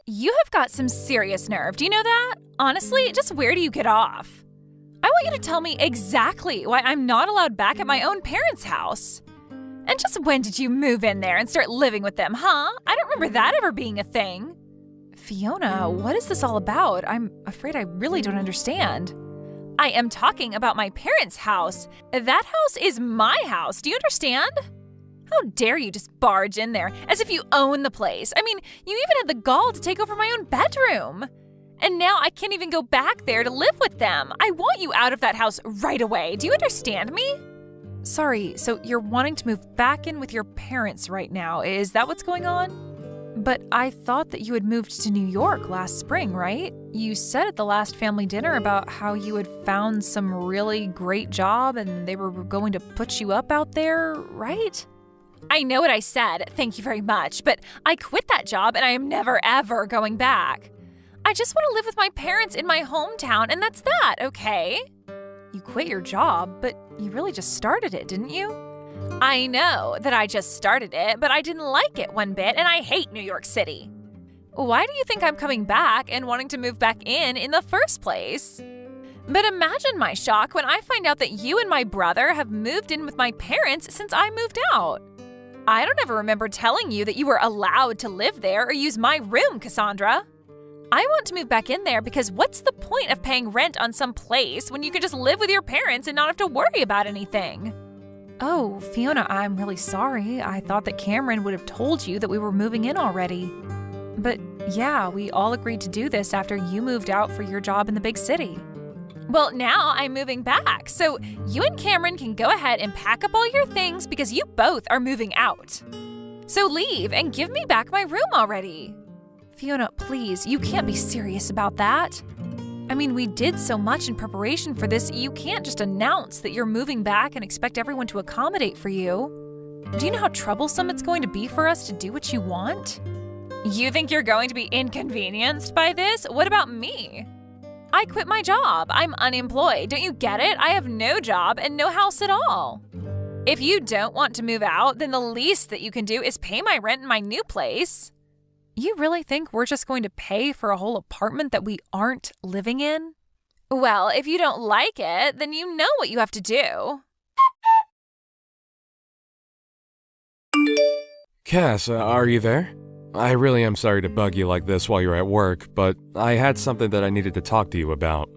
You have got some serious nerve, do you know that? Honestly, just where do you get off? I want you to tell me exactly why I'm not allowed back at my own parents' house. And just when did you move in there and start living with them, huh? I don't remember that ever being a thing. Fiona, what is this all about? I'm afraid I really don't understand. I am talking about my parents' house. That house is my house, do you understand? How dare you just barge in there as if you own the place? I mean, you even had the gall to take over my own bedroom. And now I can't even go back there to live with them. I want you out of that house right away. Do you understand me? Sorry, so you're wanting to move back in with your parents right now. Is that what's going on? But I thought that you had moved to New York last spring, right? You said at the last family dinner about how you had found some really great job and they were going to put you up out there, right? I know what I said, thank you very much, but I quit that job and I am never ever going back. I just want to live with my parents in my hometown and that's that, okay? You quit your job, but you really just started it, didn't you? I know that I just started it, but I didn't like it one bit and I hate New York City. Why do you think I'm coming back and wanting to move back in the first place? But imagine my shock when I find out that you and my brother have moved in with my parents since I moved out. I don't ever remember telling you that you were allowed to live there or use my room, Cassandra. I want to move back in there because what's the point of paying rent on some place when you could just live with your parents and not have to worry about anything? Oh, Fiona, I'm really sorry. I thought that Cameron would have told you that we were moving in already. But yeah, we all agreed to do this after you moved out for your job in the big city. Well, now I'm moving back, so you and Cameron can go ahead and pack up all your things because you both are moving out. So leave and give me back my room already. Fiona, please, you can't be serious about that. I mean, we did so much in preparation for this, you can't just announce that you're moving back and expect everyone to accommodate for you. Do you know how troublesome it's going to be for us to do what you want? You think you're going to be inconvenienced by this? What about me? I quit my job. I'm unemployed. Don't you get it? I have no job and no house at all. If you don't want to move out, then the least that you can do is pay my rent in my new place. You really think we're just going to pay for a whole apartment that we aren't living in? Well, if you don't like it, then you know what you have to do. Cass, are you there? I really am sorry to bug you like this while you're at work, but I had something that I needed to talk to you about.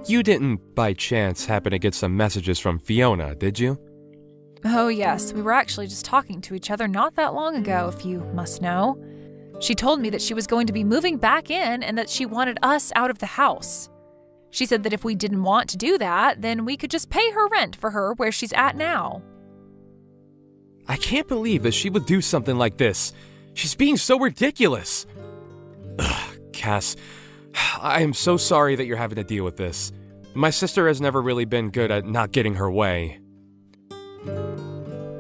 You didn't, by chance, happen to get some messages from Fiona, did you? Oh yes, we were actually just talking to each other not that long ago, if you must know. She told me that she was going to be moving back in and that she wanted us out of the house. She said that if we didn't want to do that, then we could just pay her rent for her where she's at now. I can't believe that she would do something like this. She's being so ridiculous. Ugh, Cass, I am so sorry that you're having to deal with this. My sister has never really been good at not getting her way.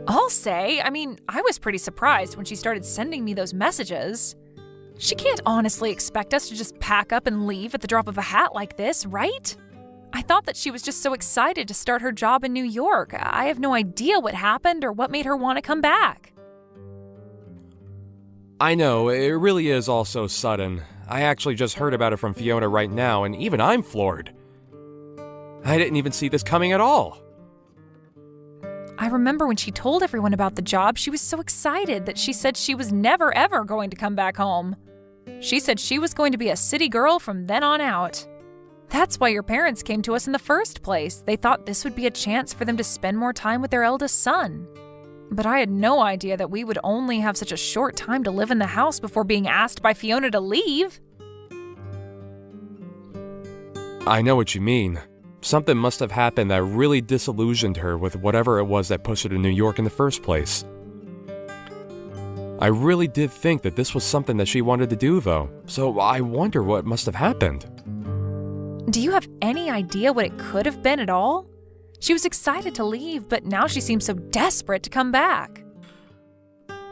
I'll say, I was pretty surprised when she started sending me those messages. She can't honestly expect us to just pack up and leave at the drop of a hat like this, right? I thought that she was just so excited to start her job in New York. I have no idea what happened or what made her want to come back. I know, it really is all so sudden. I actually just heard about it from Fiona right now, and even I'm floored. I didn't even see this coming at all. I remember when she told everyone about the job, she was so excited that she said she was never ever going to come back home. She said she was going to be a city girl from then on out. That's why your parents came to us in the first place. They thought this would be a chance for them to spend more time with their eldest son. But I had no idea that we would only have such a short time to live in the house before being asked by Fiona to leave. I know what you mean. Something must have happened that really disillusioned her with whatever it was that pushed her to New York in the first place. I really did think that this was something that she wanted to do, though, so I wonder what must have happened. Do you have any idea what it could have been at all? She was excited to leave, but now she seems so desperate to come back.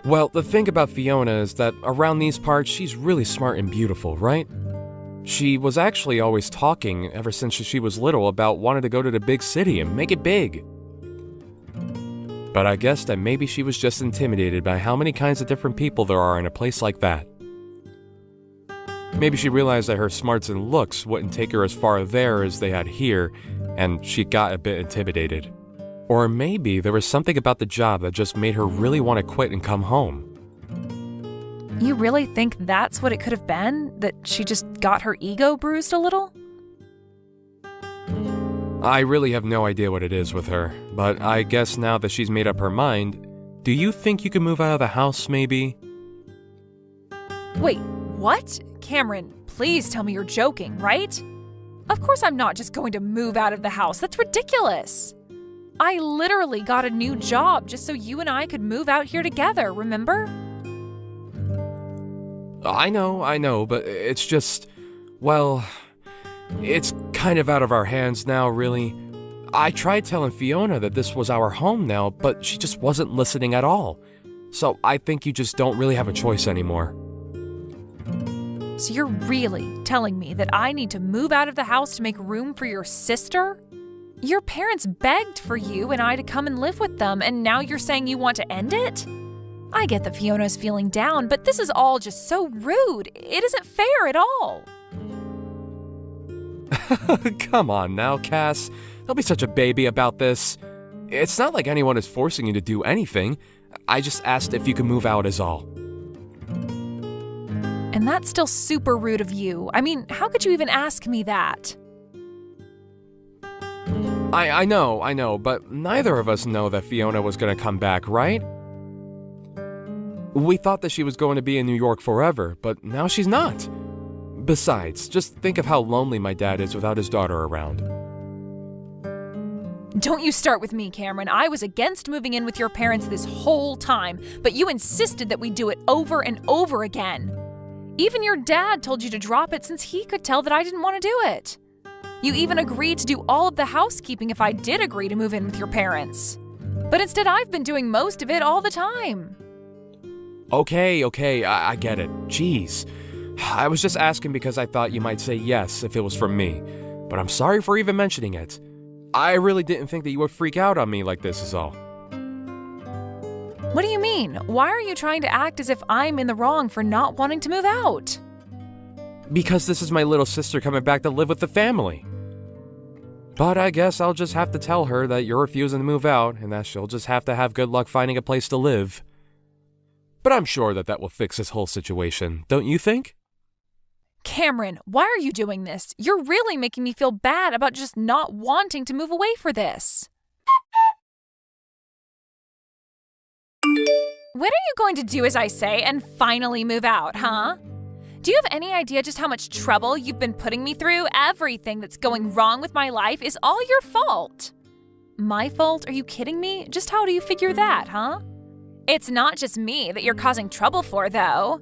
Well, the thing about Fiona is that around these parts, she's really smart and beautiful, right? She was actually always talking, ever since she was little, about wanting to go to the big city and make it big. But I guess that maybe she was just intimidated by how many kinds of different people there are in a place like that. Maybe she realized that her smarts and looks wouldn't take her as far there as they had here, and she got a bit intimidated. Or maybe there was something about the job that just made her really want to quit and come home. You really think that's what it could have been? That she just got her ego bruised a little? I really have no idea what it is with her, but I guess now that she's made up her mind, do you think you could move out of the house, maybe? Wait, what? Cameron, please tell me you're joking, right? Of course I'm not just going to move out of the house. That's ridiculous. I literally got a new job just so you and I could move out here together, remember? I know, but it's just, well, it's kind of out of our hands now, really. I tried telling Fiona that this was our home now, but she just wasn't listening at all. So I think you just don't really have a choice anymore. So you're really telling me that I need to move out of the house to make room for your sister? Your parents begged for you and I to come and live with them, and now you're saying you want to end it? I get that Fiona's feeling down, but this is all just so rude. It isn't fair at all. Come on now, Cass. Don't be such a baby about this. It's not like anyone is forcing you to do anything. I just asked if you could move out is all. And that's still super rude of you. I mean, how could you even ask me that? I know, but neither of us know that Fiona was gonna come back, right? We thought that she was going to be in New York forever, but now she's not. Besides, just think of how lonely my dad is without his daughter around. Don't you start with me, Cameron. I was against moving in with your parents this whole time, but you insisted that we do it over and over again. Even your dad told you to drop it since he could tell that I didn't want to do it. You even agreed to do all of the housekeeping if I did agree to move in with your parents. But instead, I've been doing most of it all the time. Okay, I get it. Jeez. I was just asking because I thought you might say yes if it was from me, but I'm sorry for even mentioning it. I really didn't think that you would freak out on me like this is all. What do you mean? Why are you trying to act as if I'm in the wrong for not wanting to move out? Because this is my little sister coming back to live with the family. But I guess I'll just have to tell her that you're refusing to move out and that she'll just have to have good luck finding a place to live. But I'm sure that will fix this whole situation, don't you think? Cameron, why are you doing this? You're really making me feel bad about just not wanting to move away for this. When are you going to do as I say and finally move out, huh? Do you have any idea just how much trouble you've been putting me through? Everything that's going wrong with my life is all your fault. My fault? Are you kidding me? Just how do you figure that, huh? It's not just me that you're causing trouble for, though.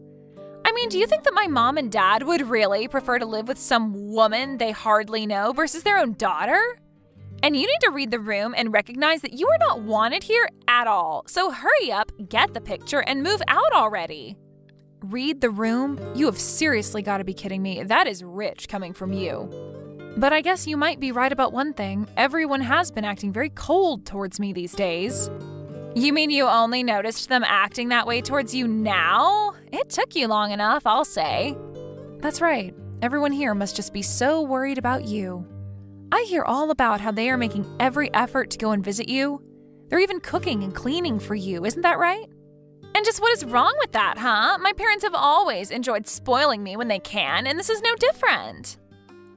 I mean, do you think that my mom and dad would really prefer to live with some woman they hardly know versus their own daughter? And you need to read the room and recognize that you are not wanted here at all. So hurry up, get the picture, and move out already. Read the room? You have seriously got to be kidding me. That is rich coming from you. But I guess you might be right about one thing. Everyone has been acting very cold towards me these days. You mean you only noticed them acting that way towards you now? It took you long enough, I'll say. That's right. Everyone here must just be so worried about you. I hear all about how they are making every effort to go and visit you. They're even cooking and cleaning for you, isn't that right? And just what is wrong with that, huh? My parents have always enjoyed spoiling me when they can, and this is no different.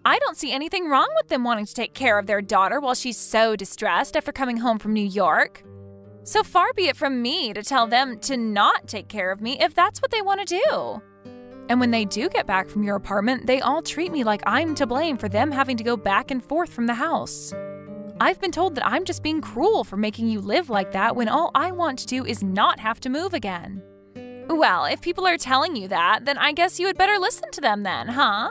I don't see anything wrong with them wanting to take care of their daughter while she's so distressed after coming home from New York. So far be it from me to tell them to not take care of me if that's what they want to do. And when they do get back from your apartment, they all treat me like I'm to blame for them having to go back and forth from the house. I've been told that I'm just being cruel for making you live like that when all I want to do is not have to move again. Well, if people are telling you that, then I guess you had better listen to them then, huh?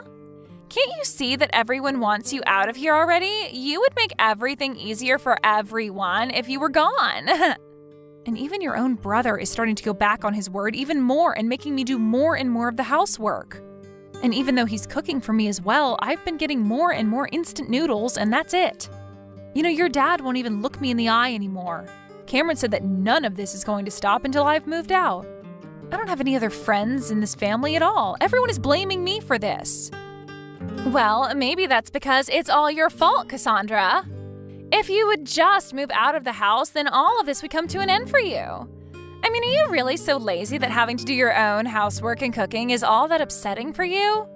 Can't you see that everyone wants you out of here already? You would make everything easier for everyone if you were gone. And even your own brother is starting to go back on his word even more and making me do more and more of the housework. And even though he's cooking for me as well, I've been getting more and more instant noodles, and that's it. You know, your dad won't even look me in the eye anymore. Cameron said that none of this is going to stop until I've moved out. I don't have any other friends in this family at all. Everyone is blaming me for this. Well, maybe that's because it's all your fault, Cassandra. If you would just move out of the house, then all of this would come to an end for you. I mean, are you really so lazy that having to do your own housework and cooking is all that upsetting for you?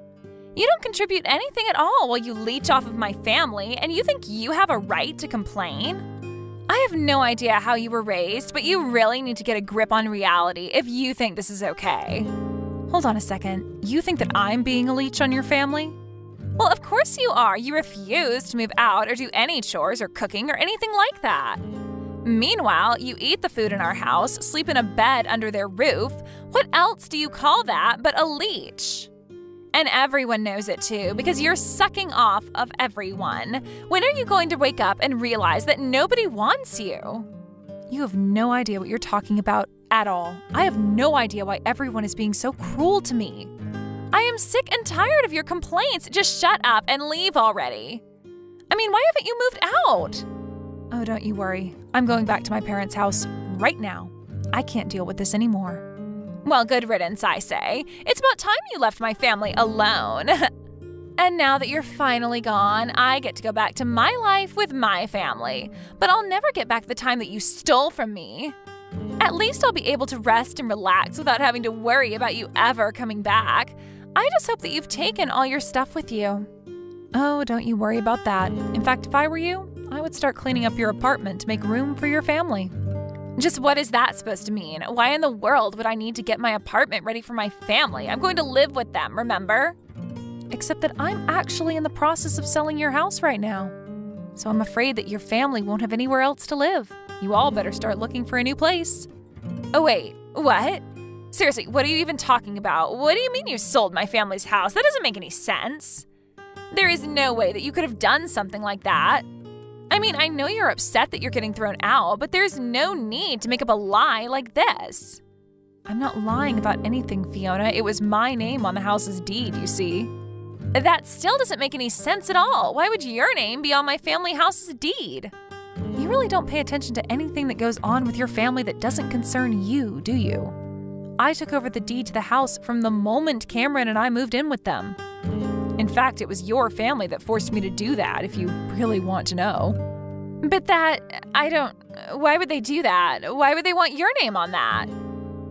You don't contribute anything at all while you leech off of my family, and you think you have a right to complain? I have no idea how you were raised, but you really need to get a grip on reality if you think this is okay. Hold on a second. You think that I'm being a leech on your family? Well, of course you are. You refuse to move out or do any chores or cooking or anything like that. Meanwhile, you eat the food in our house, sleep in a bed under their roof. What else do you call that but a leech? And everyone knows it too, because you're sucking off of everyone. When are you going to wake up and realize that nobody wants you? You have no idea what you're talking about at all. I have no idea why everyone is being so cruel to me. I am sick and tired of your complaints. Just shut up and leave already. I mean, why haven't you moved out? Oh, don't you worry. I'm going back to my parents' house right now. I can't deal with this anymore. Well, good riddance, I say. It's about time you left my family alone. And now that you're finally gone, I get to go back to my life with my family. But I'll never get back the time that you stole from me. At least I'll be able to rest and relax without having to worry about you ever coming back. I just hope that you've taken all your stuff with you. Oh, don't you worry about that. In fact, if I were you, I would start cleaning up your apartment to make room for your family. Just what is that supposed to mean? Why in the world would I need to get my apartment ready for my family? I'm going to live with them, remember? Except that I'm actually in the process of selling your house right now. So I'm afraid that your family won't have anywhere else to live. You all better start looking for a new place. Oh wait, what? Seriously, what are you even talking about? What do you mean you sold my family's house? That doesn't make any sense. There is no way that you could have done something like that. I mean, I know you're upset that you're getting thrown out, but there's no need to make up a lie like this. I'm not lying about anything, Fiona. It was my name on the house's deed, you see. That still doesn't make any sense at all. Why would your name be on my family house's deed? You really don't pay attention to anything that goes on with your family that doesn't concern you, do you? I took over the deed to the house from the moment Cameron and I moved in with them. In fact, it was your family that forced me to do that, if you really want to know. But why would they do that? Why would they want your name on that?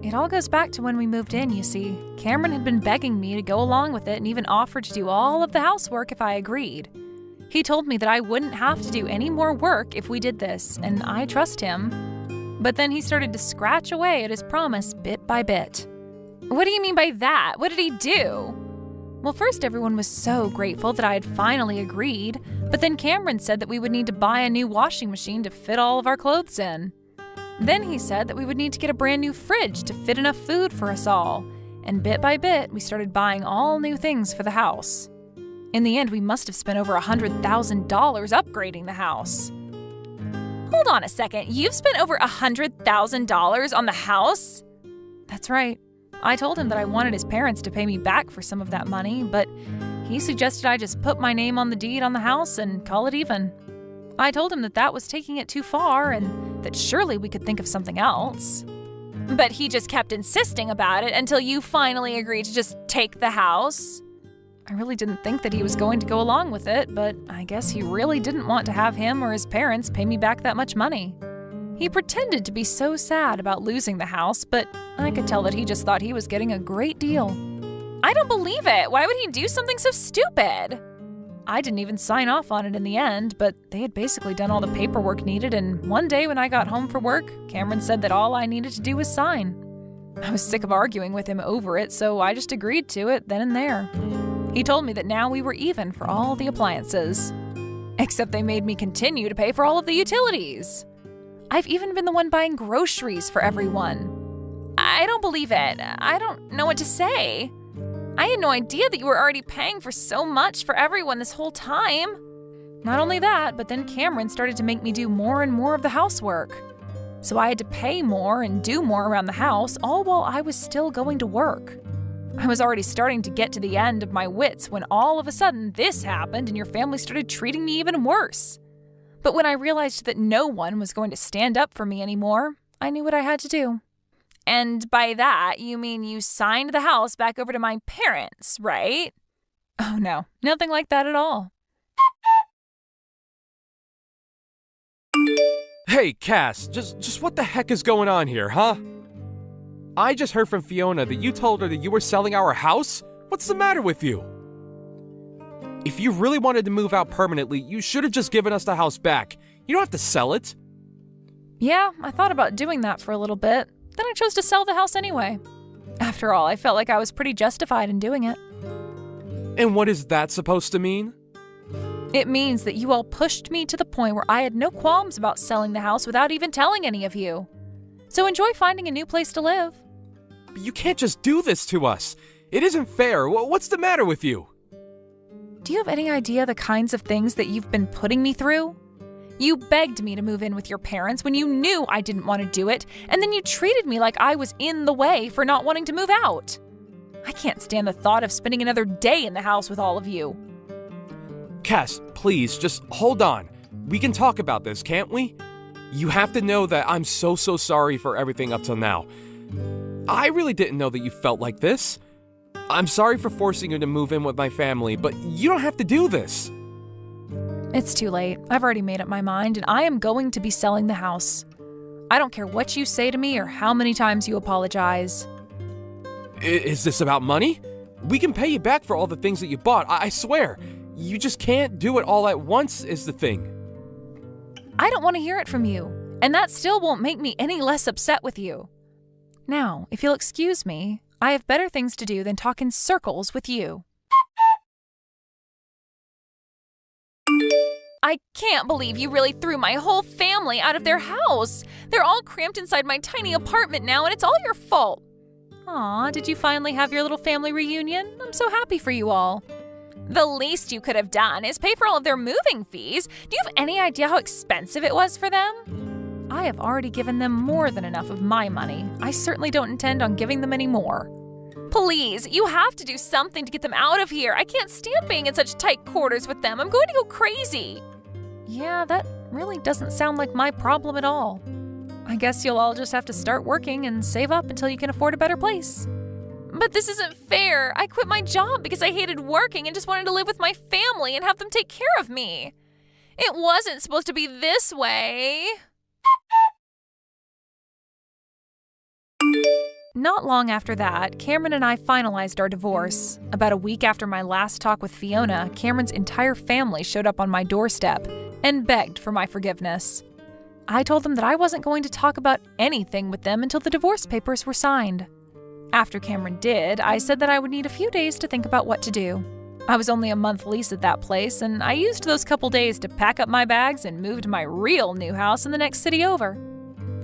It all goes back to when we moved in, you see. Cameron had been begging me to go along with it and even offered to do all of the housework if I agreed. He told me that I wouldn't have to do any more work if we did this, and I trust him. But then he started to scratch away at his promise bit by bit. What do you mean by that? What did he do? Well, first everyone was so grateful that I had finally agreed, but then Cameron said that we would need to buy a new washing machine to fit all of our clothes in. Then he said that we would need to get a brand new fridge to fit enough food for us all, and bit by bit we started buying all new things for the house. In the end, we must have spent over $100,000 upgrading the house. Hold on a second, you've spent over $100,000 on the house? That's right. I told him that I wanted his parents to pay me back for some of that money, but he suggested I just put my name on the deed on the house and call it even. I told him that that was taking it too far and that surely we could think of something else. But he just kept insisting about it until you finally agreed to just take the house. I really didn't think that he was going to go along with it, but I guess he really didn't want to have him or his parents pay me back that much money. He pretended to be so sad about losing the house, but I could tell that he just thought he was getting a great deal. I don't believe it. Why would he do something so stupid? I didn't even sign off on it in the end, but they had basically done all the paperwork needed, and one day when I got home from work, Cameron said that all I needed to do was sign. I was sick of arguing with him over it, so I just agreed to it then and there. He told me that now we were even for all the appliances. Except they made me continue to pay for all of the utilities. I've even been the one buying groceries for everyone. I don't believe it. I don't know what to say. I had no idea that you were already paying for so much for everyone this whole time. Not only that, but then Cameron started to make me do more and more of the housework. So I had to pay more and do more around the house, all while I was still going to work. I was already starting to get to the end of my wits when all of a sudden this happened and your family started treating me even worse. But when I realized that no one was going to stand up for me anymore, I knew what I had to do. And by that, you mean you signed the house back over to my parents, right? Oh no, nothing like that at all. Hey, Cass, just what the heck is going on here, huh? I just heard from Fiona that you told her that you were selling our house? What's the matter with you? If you really wanted to move out permanently, you should have just given us the house back. You don't have to sell it. Yeah, I thought about doing that for a little bit. Then I chose to sell the house anyway. After all, I felt like I was pretty justified in doing it. And what is that supposed to mean? It means that you all pushed me to the point where I had no qualms about selling the house without even telling any of you. So enjoy finding a new place to live. But you can't just do this to us. It isn't fair. What's the matter with you? Do you have any idea the kinds of things that you've been putting me through? You begged me to move in with your parents when you knew I didn't want to do it, and then you treated me like I was in the way for not wanting to move out. I can't stand the thought of spending another day in the house with all of you. Cass, please, just hold on. We can talk about this, can't we? You have to know that I'm so sorry for everything up till now. I really didn't know that you felt like this. I'm sorry for forcing you to move in with my family, but you don't have to do this. It's too late. I've already made up my mind, and I am going to be selling the house. I don't care what you say to me or how many times you apologize. Is this about money? We can pay you back for all the things that you bought, I swear. You just can't do it all at once is the thing. I don't want to hear it from you, and that still won't make me any less upset with you. Now, if you'll excuse me, I have better things to do than talk in circles with you. I can't believe you really threw my whole family out of their house. They're all cramped inside my tiny apartment now, and it's all your fault. Aw, did you finally have your little family reunion? I'm so happy for you all. The least you could have done is pay for all of their moving fees. Do you have any idea how expensive it was for them? I have already given them more than enough of my money. I certainly don't intend on giving them any more. Please, you have to do something to get them out of here. I can't stand being in such tight quarters with them. I'm going to go crazy. Yeah, that really doesn't sound like my problem at all. I guess you'll all just have to start working and save up until you can afford a better place. But this isn't fair. I quit my job because I hated working and just wanted to live with my family and have them take care of me. It wasn't supposed to be this way. Not long after that, Cameron and I finalized our divorce. About a week after my last talk with Fiona, Cameron's entire family showed up on my doorstep and begged for my forgiveness. I told them that I wasn't going to talk about anything with them until the divorce papers were signed. After Cameron did, I said that I would need a few days to think about what to do. I was only a month lease at that place, and I used those couple days to pack up my bags and move to my real new house in the next city over.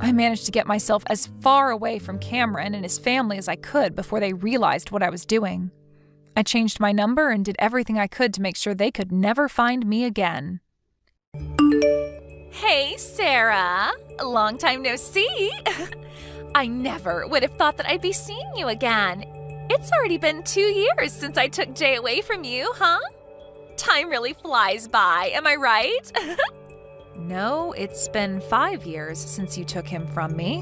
I managed to get myself as far away from Cameron and his family as I could before they realized what I was doing. I changed my number and did everything I could to make sure they could never find me again. Hey, Sarah. Long time no see. I never would have thought that I'd be seeing you again. It's already been 2 years since I took Jay away from you, huh? Time really flies by, am I right? No, it's been 5 years since you took him from me.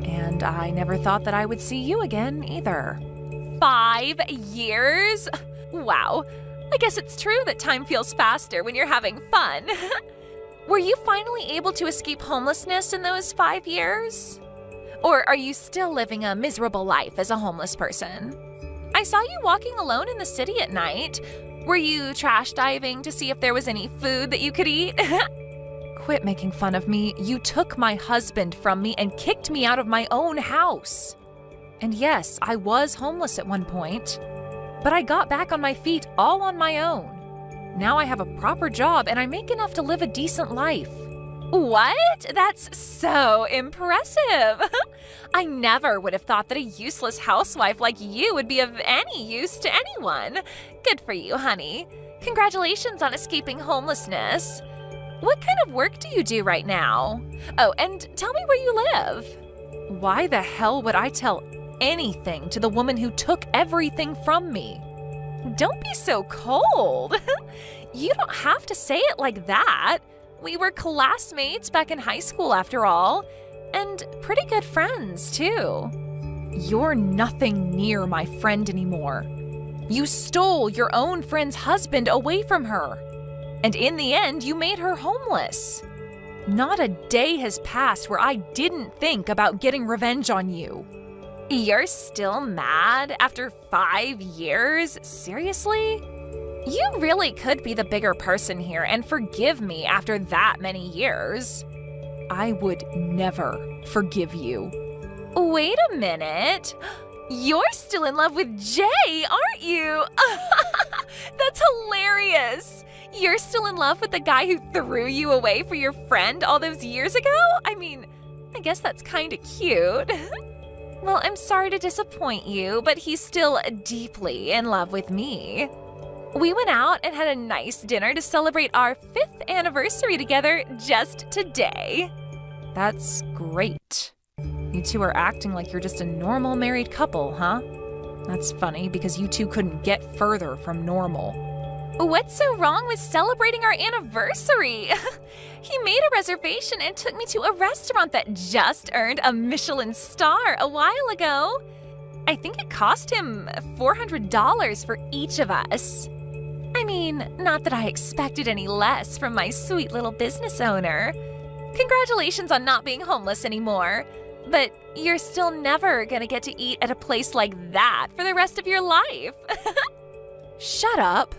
And I never thought that I would see you again either. 5 years? Wow. I guess it's true that time feels faster when you're having fun. Were you finally able to escape homelessness in those 5 years? Or are you still living a miserable life as a homeless person? I saw you walking alone in the city at night. Were you trash diving to see if there was any food that you could eat? Quit making fun of me. You took my husband from me and kicked me out of my own house. And yes, I was homeless at one point, but I got back on my feet all on my own. Now I have a proper job and I make enough to live a decent life. What? That's so impressive. I never would have thought that a useless housewife like you would be of any use to anyone. Good for you, honey. Congratulations on escaping homelessness. What kind of work do you do right now? Oh, and tell me where you live. Why the hell would I tell anything to the woman who took everything from me? Don't be so cold. You don't have to say it like that. We were classmates back in high school after all, and pretty good friends too. You're nothing near my friend anymore. You stole your own friend's husband away from her. And in the end, you made her homeless. Not a day has passed where I didn't think about getting revenge on you. You're still mad after 5 years? Seriously? You really could be the bigger person here and forgive me after that many years. I would never forgive you. Wait a minute. You're still in love with Jay, aren't you? That's hilarious. You're still in love with the guy who threw you away for your friend all those years ago? I mean, I guess that's kind of cute. Well, I'm sorry to disappoint you, but he's still deeply in love with me. We went out and had a nice dinner to celebrate our 5th anniversary together just today. That's great. You two are acting like you're just a normal married couple, huh? That's funny because you two couldn't get further from normal. What's so wrong with celebrating our anniversary? He made a reservation and took me to a restaurant that just earned a Michelin star a while ago. I think it cost him $400 for each of us. I mean, not that I expected any less from my sweet little business owner. Congratulations on not being homeless anymore. But you're still never gonna get to eat at a place like that for the rest of your life. Shut up.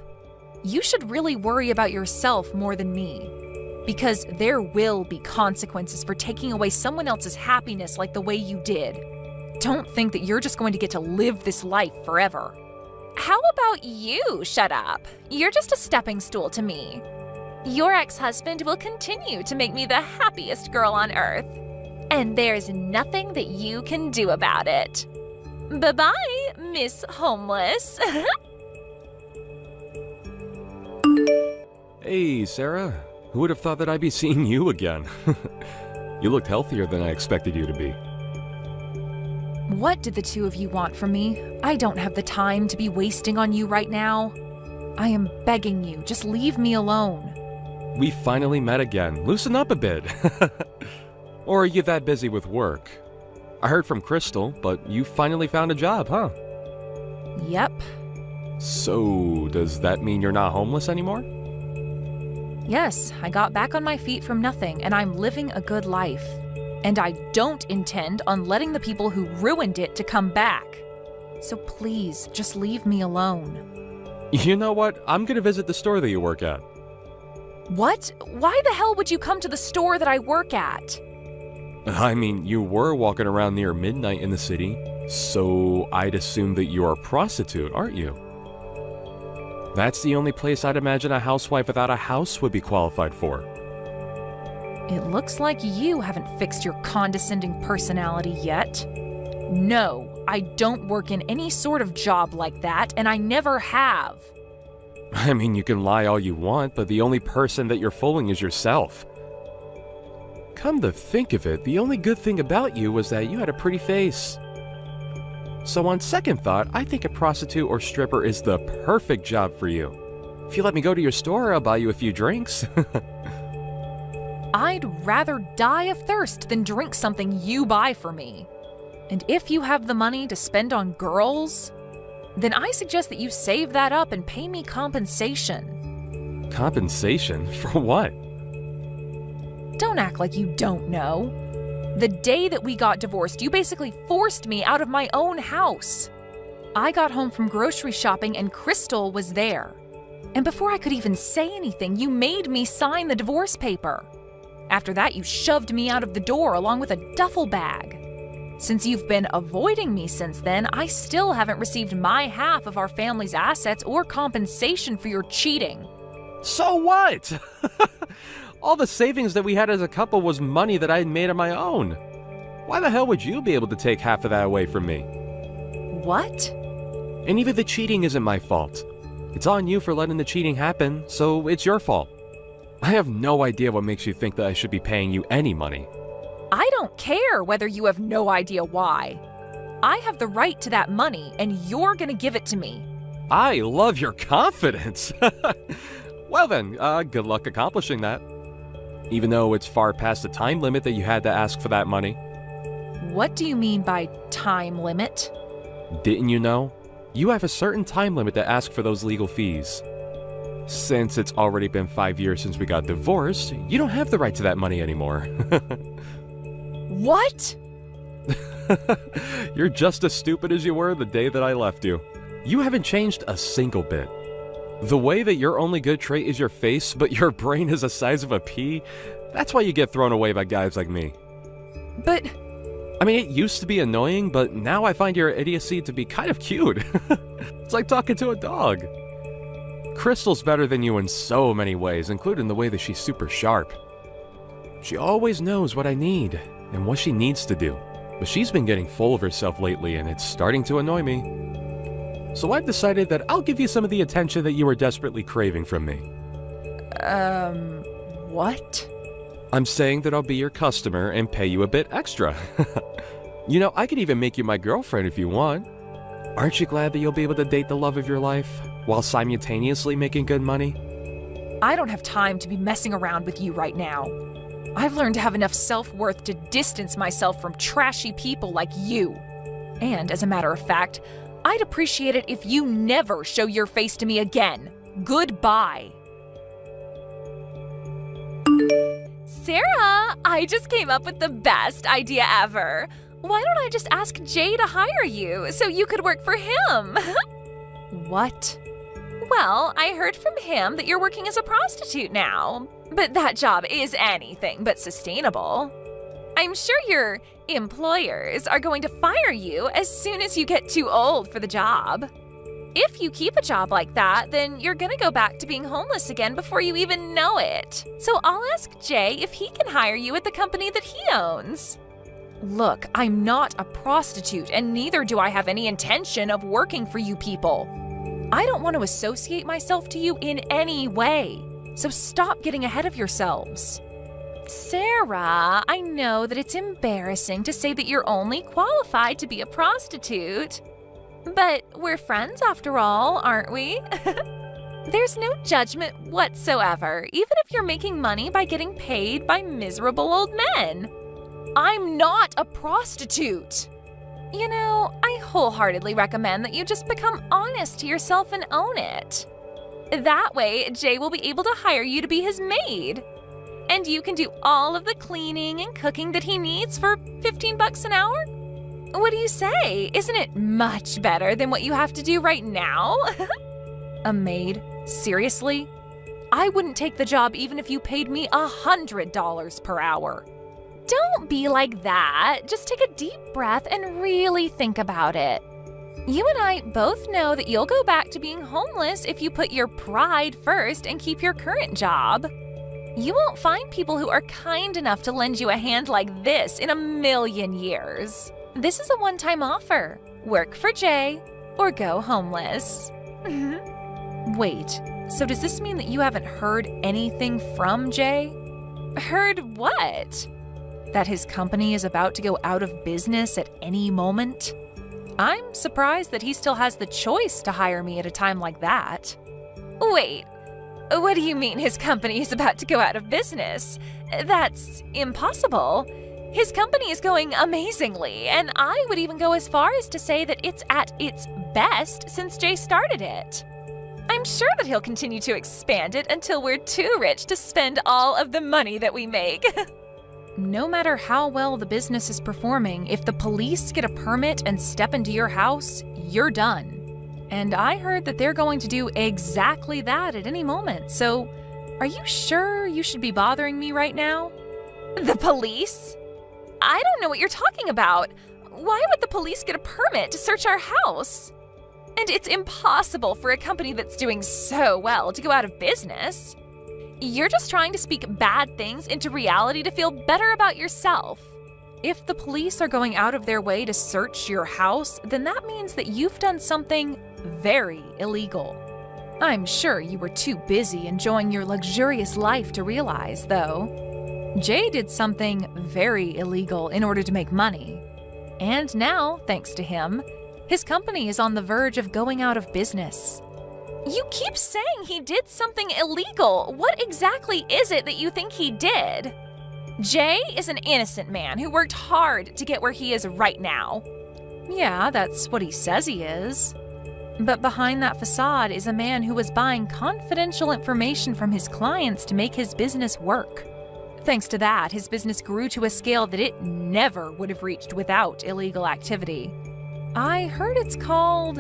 You should really worry about yourself more than me. Because there will be consequences for taking away someone else's happiness like the way you did. Don't think that you're just going to get to live this life forever. How about you shut up? You're just a stepping stool to me. Your ex-husband will continue to make me the happiest girl on earth. And there's nothing that you can do about it. Bye-bye, Miss Homeless. Hey, Sarah. Who would have thought that I'd be seeing you again? You looked healthier than I expected you to be. What did the two of you want from me? I don't have the time to be wasting on you right now. I am begging you, just leave me alone. We finally met again. Loosen up a bit. Or are you that busy with work? I heard from Crystal, but you finally found a job, huh? Yep. So, does that mean you're not homeless anymore? Yes, I got back on my feet from nothing, and I'm living a good life. And I don't intend on letting the people who ruined it to come back. So please, just leave me alone. You know what? I'm gonna visit the store that you work at. What? Why the hell would you come to the store that I work at? I mean, you were walking around near midnight in the city, so I'd assume that you're a prostitute, aren't you? That's the only place I'd imagine a housewife without a house would be qualified for. It looks like you haven't fixed your condescending personality yet. No, I don't work in any sort of job like that, and I never have. I mean, you can lie all you want, but the only person that you're fooling is yourself. Come to think of it, the only good thing about you was that you had a pretty face. So on second thought, I think a prostitute or stripper is the perfect job for you. If you let me go to your store, I'll buy you a few drinks. I'd rather die of thirst than drink something you buy for me. And if you have the money to spend on girls, then I suggest that you save that up and pay me compensation. Compensation? For what? Don't act like you don't know. The day that we got divorced, you basically forced me out of my own house. I got home from grocery shopping and Crystal was there. And before I could even say anything, you made me sign the divorce paper. After that, you shoved me out of the door along with a duffel bag. Since you've been avoiding me since then, I still haven't received my half of our family's assets or compensation for your cheating. So what? All the savings that we had as a couple was money that I had made on my own. Why the hell would you be able to take half of that away from me? What? And even the cheating isn't my fault. It's on you for letting the cheating happen, so it's your fault. I have no idea what makes you think that I should be paying you any money. I don't care whether you have no idea why. I have the right to that money, and you're gonna give it to me. I love your confidence. Well then, good luck accomplishing that. Even though it's far past the time limit that you had to ask for that money. What do you mean by time limit? Didn't you know? You have a certain time limit to ask for those legal fees. Since it's already been 5 years since we got divorced, you don't have the right to that money anymore. What? You're just as stupid as you were the day that I left you. You haven't changed a single bit. The way that your only good trait is your face, but your brain is the size of a pea, that's why you get thrown away by guys like me. But... I mean, it used to be annoying, but now I find your idiocy to be kind of cute. It's like talking to a dog. Crystal's better than you in so many ways, including the way that she's super sharp. She always knows what I need and what she needs to do, but she's been getting full of herself lately and it's starting to annoy me. So I've decided that I'll give you some of the attention that you were desperately craving from me. What? I'm saying that I'll be your customer and pay you a bit extra. You know, I could even make you my girlfriend if you want. Aren't you glad that you'll be able to date the love of your life while simultaneously making good money? I don't have time to be messing around with you right now. I've learned to have enough self-worth to distance myself from trashy people like you. And as a matter of fact, I'd appreciate it if you never show your face to me again. Goodbye. Sarah, I just came up with the best idea ever. Why don't I just ask Jay to hire you so you could work for him? What? Well, I heard from him that you're working as a prostitute now. But that job is anything but sustainable. I'm sure your employers are going to fire you as soon as you get too old for the job. If you keep a job like that, then you're gonna go back to being homeless again before you even know it. So I'll ask Jay if he can hire you at the company that he owns. Look, I'm not a prostitute, and neither do I have any intention of working for you people. I don't want to associate myself to you in any way, so stop getting ahead of yourselves. Sarah, I know that it's embarrassing to say that you're only qualified to be a prostitute. But we're friends after all, aren't we? There's no judgment whatsoever, even if you're making money by getting paid by miserable old men. I'm not a prostitute. You know, I wholeheartedly recommend that you just become honest to yourself and own it. That way, Jay will be able to hire you to be his maid. And you can do all of the cleaning and cooking that he needs for $15 an hour. What do you say? Isn't it much better than what you have to do right now? A maid? Seriously? I wouldn't take the job even if you paid me $100 per hour. Don't be like that. Just take a deep breath and really think about it. You and I both know that you'll go back to being homeless if you put your pride first and keep your current job. You won't find people who are kind enough to lend you a hand like this in a million years. This is a one-time offer. Work for Jay or go homeless. Wait, so does this mean that you haven't heard anything from Jay? Heard what? That his company is about to go out of business at any moment? I'm surprised that he still has the choice to hire me at a time like that. Wait, what do you mean his company is about to go out of business? That's impossible. His company is going amazingly, and I would even go as far as to say that it's at its best since Jay started it. I'm sure that he'll continue to expand it until we're too rich to spend all of the money that we make. No matter how well the business is performing, if the police get a permit and step into your house, you're done. And I heard that they're going to do exactly that at any moment, so are you sure you should be bothering me right now? The police? I don't know what you're talking about. Why would the police get a permit to search our house? And it's impossible for a company that's doing so well to go out of business. You're just trying to speak bad things into reality to feel better about yourself. If the police are going out of their way to search your house, then that means that you've done something very illegal. I'm sure you were too busy enjoying your luxurious life to realize, though. Jay did something very illegal in order to make money. And now, thanks to him, his company is on the verge of going out of business. You keep saying he did something illegal. What exactly is it that you think he did? Jay is an innocent man who worked hard to get where he is right now. Yeah, that's what he says he is. But behind that facade is a man who was buying confidential information from his clients to make his business work. Thanks to that, his business grew to a scale that it never would have reached without illegal activity. I heard it's called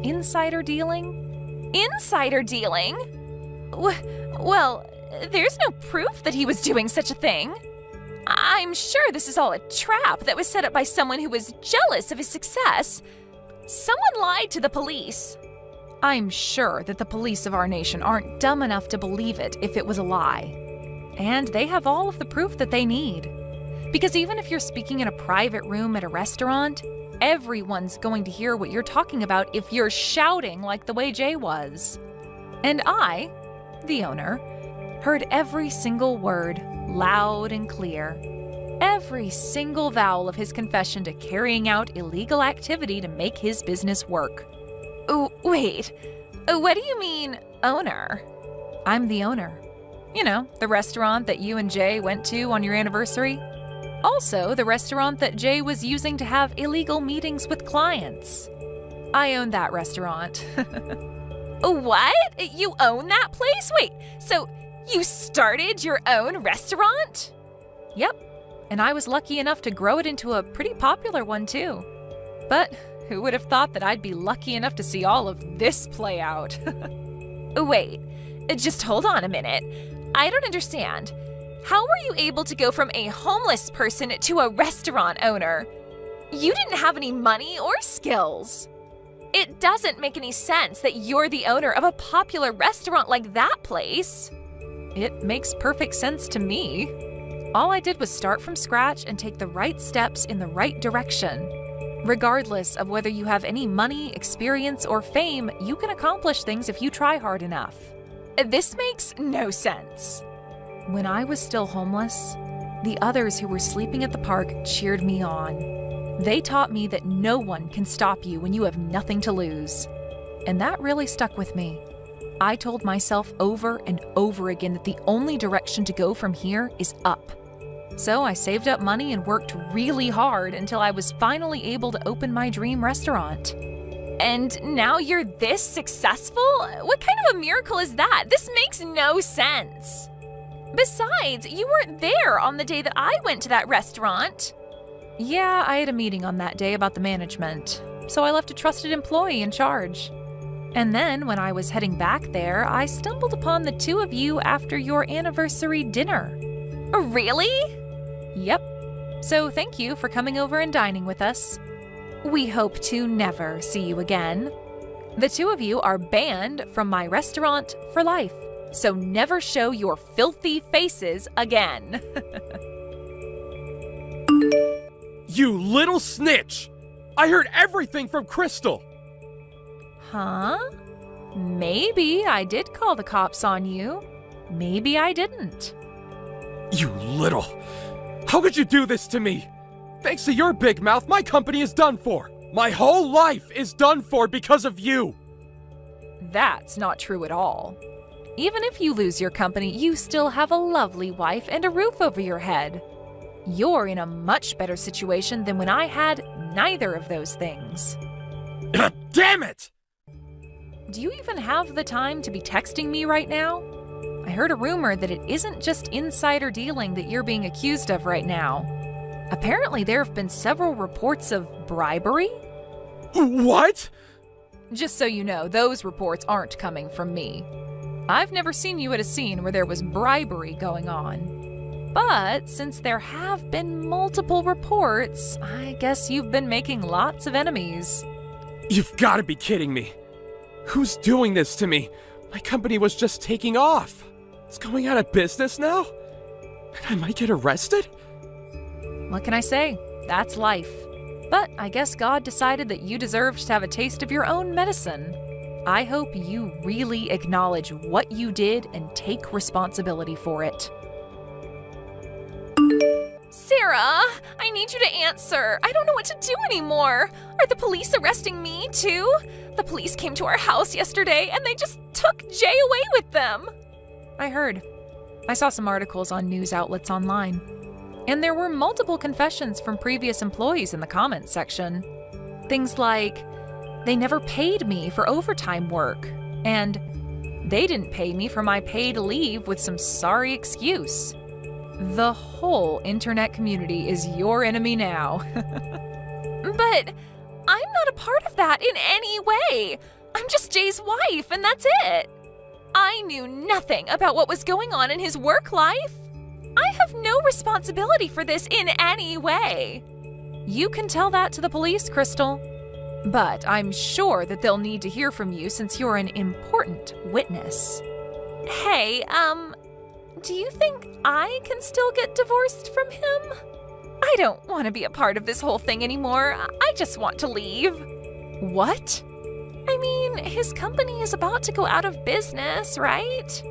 insider dealing. Insider dealing? Well, there's no proof that he was doing such a thing. I'm sure this is all a trap that was set up by someone who was jealous of his success. Someone lied to the police. I'm sure that the police of our nation aren't dumb enough to believe it if it was a lie. And they have all of the proof that they need. Because even if you're speaking in a private room at a restaurant, everyone's going to hear what you're talking about if you're shouting like the way Jay was. And I, the owner, heard every single word loud and clear. Every single vowel of his confession to carrying out illegal activity to make his business work. Oh, wait. What do you mean, owner? I'm the owner. You know, the restaurant that you and Jay went to on your anniversary. Also, the restaurant that Jay was using to have illegal meetings with clients. I own that restaurant. What? You own that place? Wait, so you started your own restaurant? Yep, and I was lucky enough to grow it into a pretty popular one too. But who would have thought that I'd be lucky enough to see all of this play out? Wait, just hold on a minute. I don't understand. How were you able to go from a homeless person to a restaurant owner? You didn't have any money or skills. It doesn't make any sense that you're the owner of a popular restaurant like that place. It makes perfect sense to me. All I did was start from scratch and take the right steps in the right direction. Regardless of whether you have any money, experience, or fame, you can accomplish things if you try hard enough. This makes no sense. When I was still homeless, the others who were sleeping at the park cheered me on. They taught me that no one can stop you when you have nothing to lose. And that really stuck with me. I told myself over and over again that the only direction to go from here is up. So I saved up money and worked really hard until I was finally able to open my dream restaurant. And now you're this successful? What kind of a miracle is that? This makes no sense. Besides, you weren't there on the day that I went to that restaurant. Yeah, I had a meeting on that day about the management, so I left a trusted employee in charge. And then, when I was heading back there, I stumbled upon the two of you after your anniversary dinner. Really? Yep. So thank you for coming over and dining with us. We hope to never see you again. The two of you are banned from my restaurant for life, so never show your filthy faces again. You little snitch! I heard everything from Crystal! Huh? Maybe I did call the cops on you. Maybe I didn't. You little... How could you do this to me? Thanks to your big mouth, my company is done for. My whole life is done for because of you. That's not true at all. Even if you lose your company, you still have a lovely wife and a roof over your head. You're in a much better situation than when I had neither of those things. Damn it! Do you even have the time to be texting me right now? I heard a rumor that it isn't just insider dealing that you're being accused of right now. Apparently, there have been several reports of bribery. What? Just so you know, those reports aren't coming from me. I've never seen you at a scene where there was bribery going on. But since there have been multiple reports, I guess you've been making lots of enemies. You've got to be kidding me. Who's doing this to me? My company was just taking off. It's going out of business now? And I might get arrested? What can I say? That's life. But I guess God decided that you deserved to have a taste of your own medicine. I hope you really acknowledge what you did and take responsibility for it. Sarah, I need you to answer. I don't know what to do anymore. Are the police arresting me too? The police came to our house yesterday and they just took Jay away with them. I heard. I saw some articles on news outlets online. And there were multiple confessions from previous employees in the comments section. Things like, they never paid me for overtime work, and they didn't pay me for my paid leave with some sorry excuse. The whole internet community is your enemy now. But I'm not a part of that in any way. I'm just Jay's wife, and that's it. I knew nothing about what was going on in his work life. I have no responsibility for this in any way. You can tell that to the police, Crystal. But I'm sure that they'll need to hear from you since you're an important witness. Hey, do you think I can still get divorced from him? I don't want to be a part of this whole thing anymore. I just want to leave. What? I mean, his company is about to go out of business, right?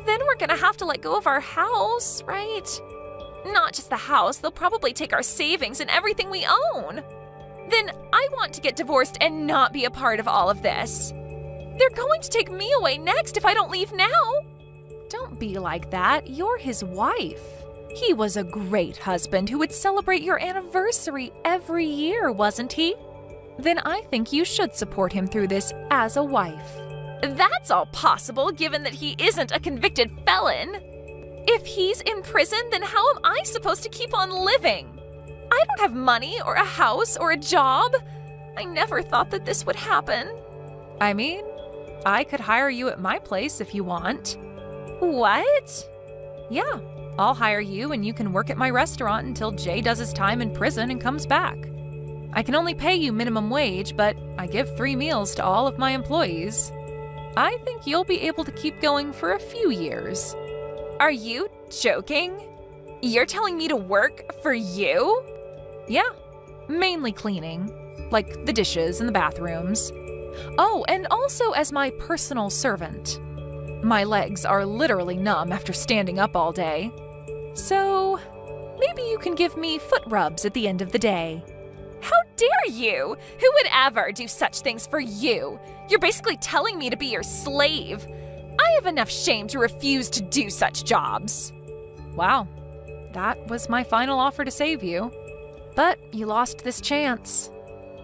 Then we're gonna have to let go of our house, right? Not just the house, they'll probably take our savings and everything we own. Then I want to get divorced and not be a part of all of this. They're going to take me away next if I don't leave now. Don't be like that. You're his wife. He was a great husband who would celebrate your anniversary every year, wasn't he? Then I think you should support him through this as a wife. That's all possible given that he isn't a convicted felon. If he's in prison, then how am I supposed to keep on living? I don't have money or a house or a job. I never thought that this would happen. I mean, I could hire you at my place if you want. What? Yeah, I'll hire you and you can work at my restaurant until Jay does his time in prison and comes back. I can only pay you minimum wage, but I give 3 meals to all of my employees. I think you'll be able to keep going for a few years. Are you joking? You're telling me to work for you? Yeah, mainly cleaning, like the dishes and the bathrooms. Oh, and also as my personal servant. My legs are literally numb after standing up all day. So, maybe you can give me foot rubs at the end of the day. How dare you? Who would ever do such things for you? You're basically telling me to be your slave. I have enough shame to refuse to do such jobs. Wow, that was my final offer to save you. But you lost this chance.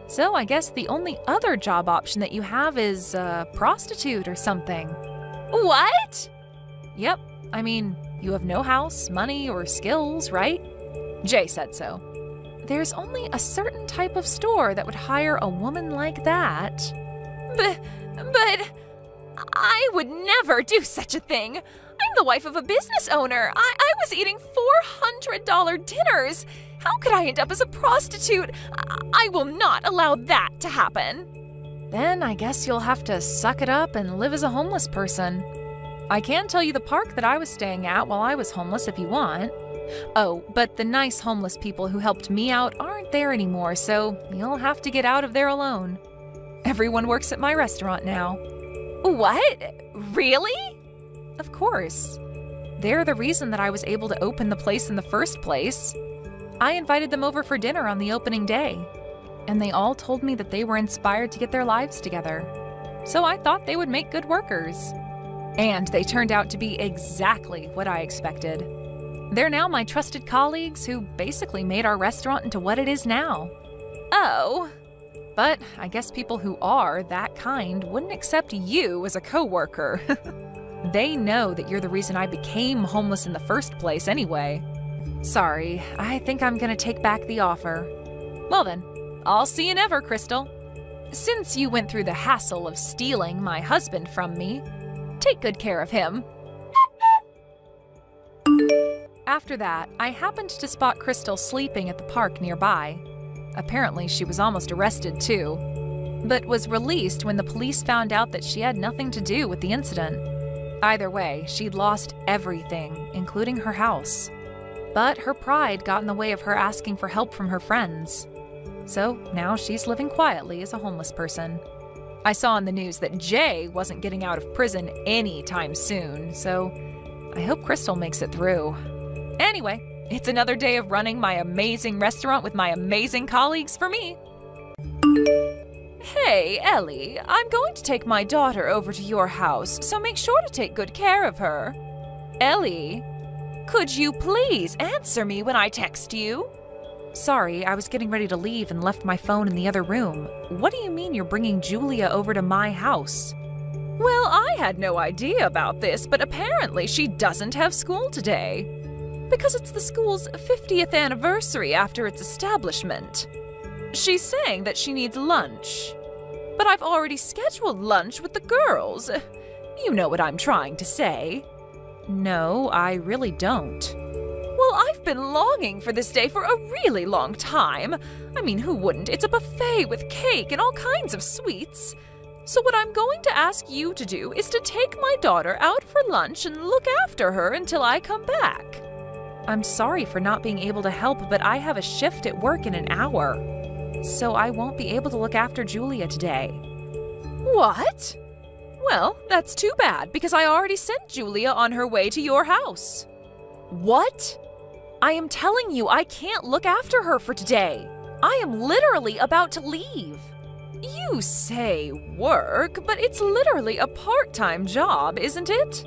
So I guess the only other job option that you have is a prostitute or something. What? Yep, I mean, you have no house, money, or skills, right? Jay said so. There's only a certain type of store that would hire a woman like that. But I would never do such a thing. I'm the wife of a business owner. I was eating $400 dinners. How could I end up as a prostitute? I will not allow that to happen. Then I guess you'll have to suck it up and live as a homeless person. I can tell you the park that I was staying at while I was homeless if you want. Oh, but the nice homeless people who helped me out aren't there anymore, so you'll have to get out of there alone. Everyone works at my restaurant now. What? Really? Of course. They're the reason that I was able to open the place in the first place. I invited them over for dinner on the opening day, and they all told me that they were inspired to get their lives together. So I thought they would make good workers. And they turned out to be exactly what I expected. They're now my trusted colleagues who basically made our restaurant into what it is now. Oh. But I guess people who are that kind wouldn't accept you as a coworker. They know that you're the reason I became homeless in the first place anyway. Sorry, I think I'm gonna take back the offer. Well then, I'll see you never, Crystal. Since you went through the hassle of stealing my husband from me, take good care of him. After that, I happened to spot Crystal sleeping at the park nearby. Apparently, she was almost arrested too, but was released when the police found out that she had nothing to do with the incident. Either way, she'd lost everything, including her house. But her pride got in the way of her asking for help from her friends. So now she's living quietly as a homeless person. I saw in the news that Jay wasn't getting out of prison anytime soon, so I hope Crystal makes it through. Anyway, it's another day of running my amazing restaurant with my amazing colleagues for me. Hey, Ellie, I'm going to take my daughter over to your house, so make sure to take good care of her. Ellie? Could you please answer me when I text you? Sorry, I was getting ready to leave and left my phone in the other room. What do you mean you're bringing Julia over to my house? Well, I had no idea about this, but apparently she doesn't have school today. Because it's the school's 50th anniversary after its establishment. She's saying that she needs lunch. But I've already scheduled lunch with the girls. You know what I'm trying to say. No, I really don't. Well, I've been longing for this day for a really long time. I mean, who wouldn't? It's a buffet with cake and all kinds of sweets. So what I'm going to ask you to do is to take my daughter out for lunch and look after her until I come back. I'm sorry for not being able to help, but I have a shift at work in an hour. So I won't be able to look after Julia today. What? Well, that's too bad, because I already sent Julia on her way to your house. What? I am telling you, I can't look after her for today. I am literally about to leave. You say work, but it's literally a part-time job, isn't it?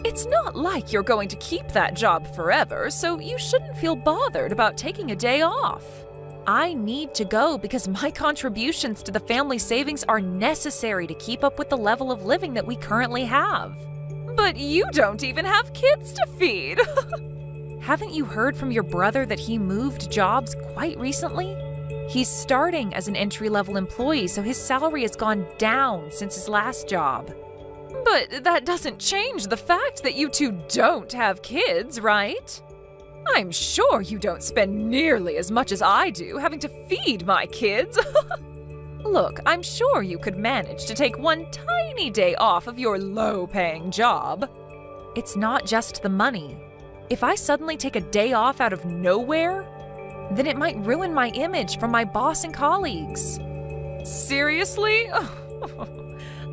It's not like you're going to keep that job forever, so you shouldn't feel bothered about taking a day off. I need to go because my contributions to the family savings are necessary to keep up with the level of living that we currently have. But you don't even have kids to feed. Haven't you heard from your brother that he moved jobs quite recently? He's starting as an entry-level employee, so his salary has gone down since his last job. But that doesn't change the fact that you two don't have kids, right? I'm sure you don't spend nearly as much as I do having to feed my kids. Look, I'm sure you could manage to take one tiny day off of your low-paying job. It's not just the money. If I suddenly take a day off out of nowhere, then it might ruin my image from my boss and colleagues. Seriously?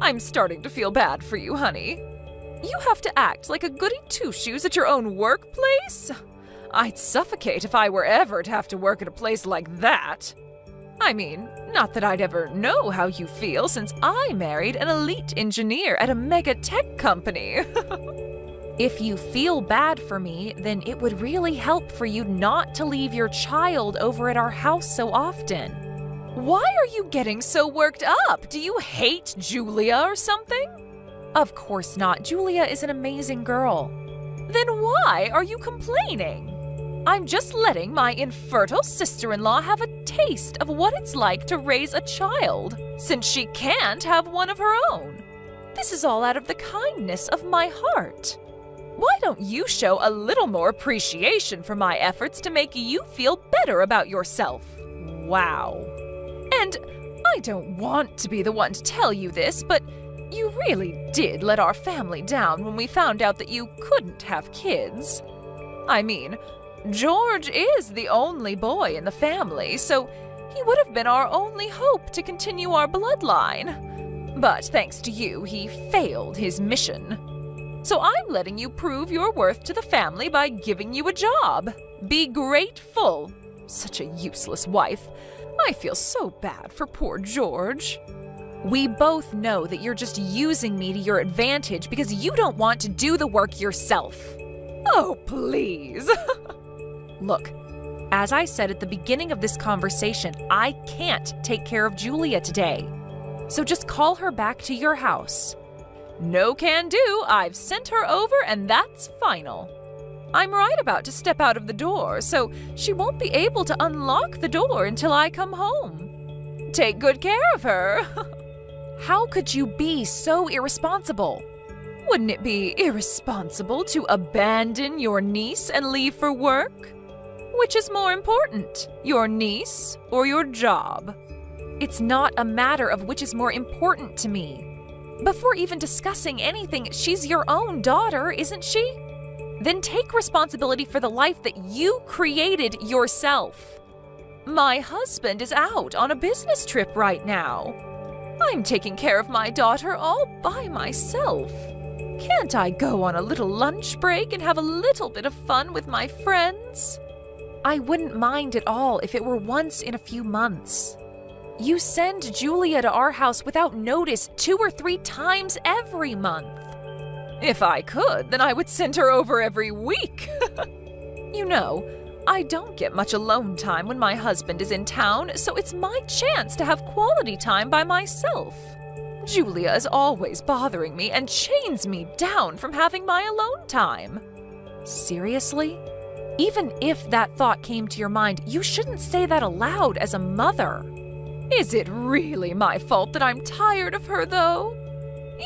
I'm starting to feel bad for you, honey. You have to act like a goody two-shoes at your own workplace? I'd suffocate if I were ever to have to work at a place like that. I mean, not that I'd ever know how you feel since I married an elite engineer at a mega tech company. If you feel bad for me, then it would really help for you not to leave your child over at our house so often. Why are you getting so worked up? Do you hate Julia or something? Of course not. Julia is an amazing girl. Then why are you complaining? I'm just letting my infertile sister-in-law have a taste of what it's like to raise a child, since she can't have one of her own. This is all out of the kindness of my heart. Why don't you show a little more appreciation for my efforts to make you feel better about yourself? Wow. And I don't want to be the one to tell you this, but you really did let our family down when we found out that you couldn't have kids. I mean, George is the only boy in the family, so he would have been our only hope to continue our bloodline. But thanks to you, he failed his mission. So I'm letting you prove your worth to the family by giving you a job. Be grateful. Such a useless wife. I feel so bad for poor George. We both know that you're just using me to your advantage because you don't want to do the work yourself. Oh, please. Look, as I said at the beginning of this conversation, I can't take care of Julia today. So just call her back to your house. No can do. I've sent her over and that's final. I'm right about to step out of the door, so she won't be able to unlock the door until I come home. Take good care of her. How could you be so irresponsible? Wouldn't it be irresponsible to abandon your niece and leave for work? Which is more important, your niece or your job? It's not a matter of which is more important to me. Before even discussing anything, she's your own daughter, isn't she? Then take responsibility for the life that you created yourself. My husband is out on a business trip right now. I'm taking care of my daughter all by myself. Can't I go on a little lunch break and have a little bit of fun with my friends? I wouldn't mind at all if it were once in a few months. You send Julia to our house without notice 2 or 3 times every month. If I could, then I would send her over every week. You know, I don't get much alone time when my husband is in town, so it's my chance to have quality time by myself. Julia is always bothering me and chains me down from having my alone time. Seriously? Even if that thought came to your mind, you shouldn't say that aloud as a mother. Is it really my fault that I'm tired of her, though?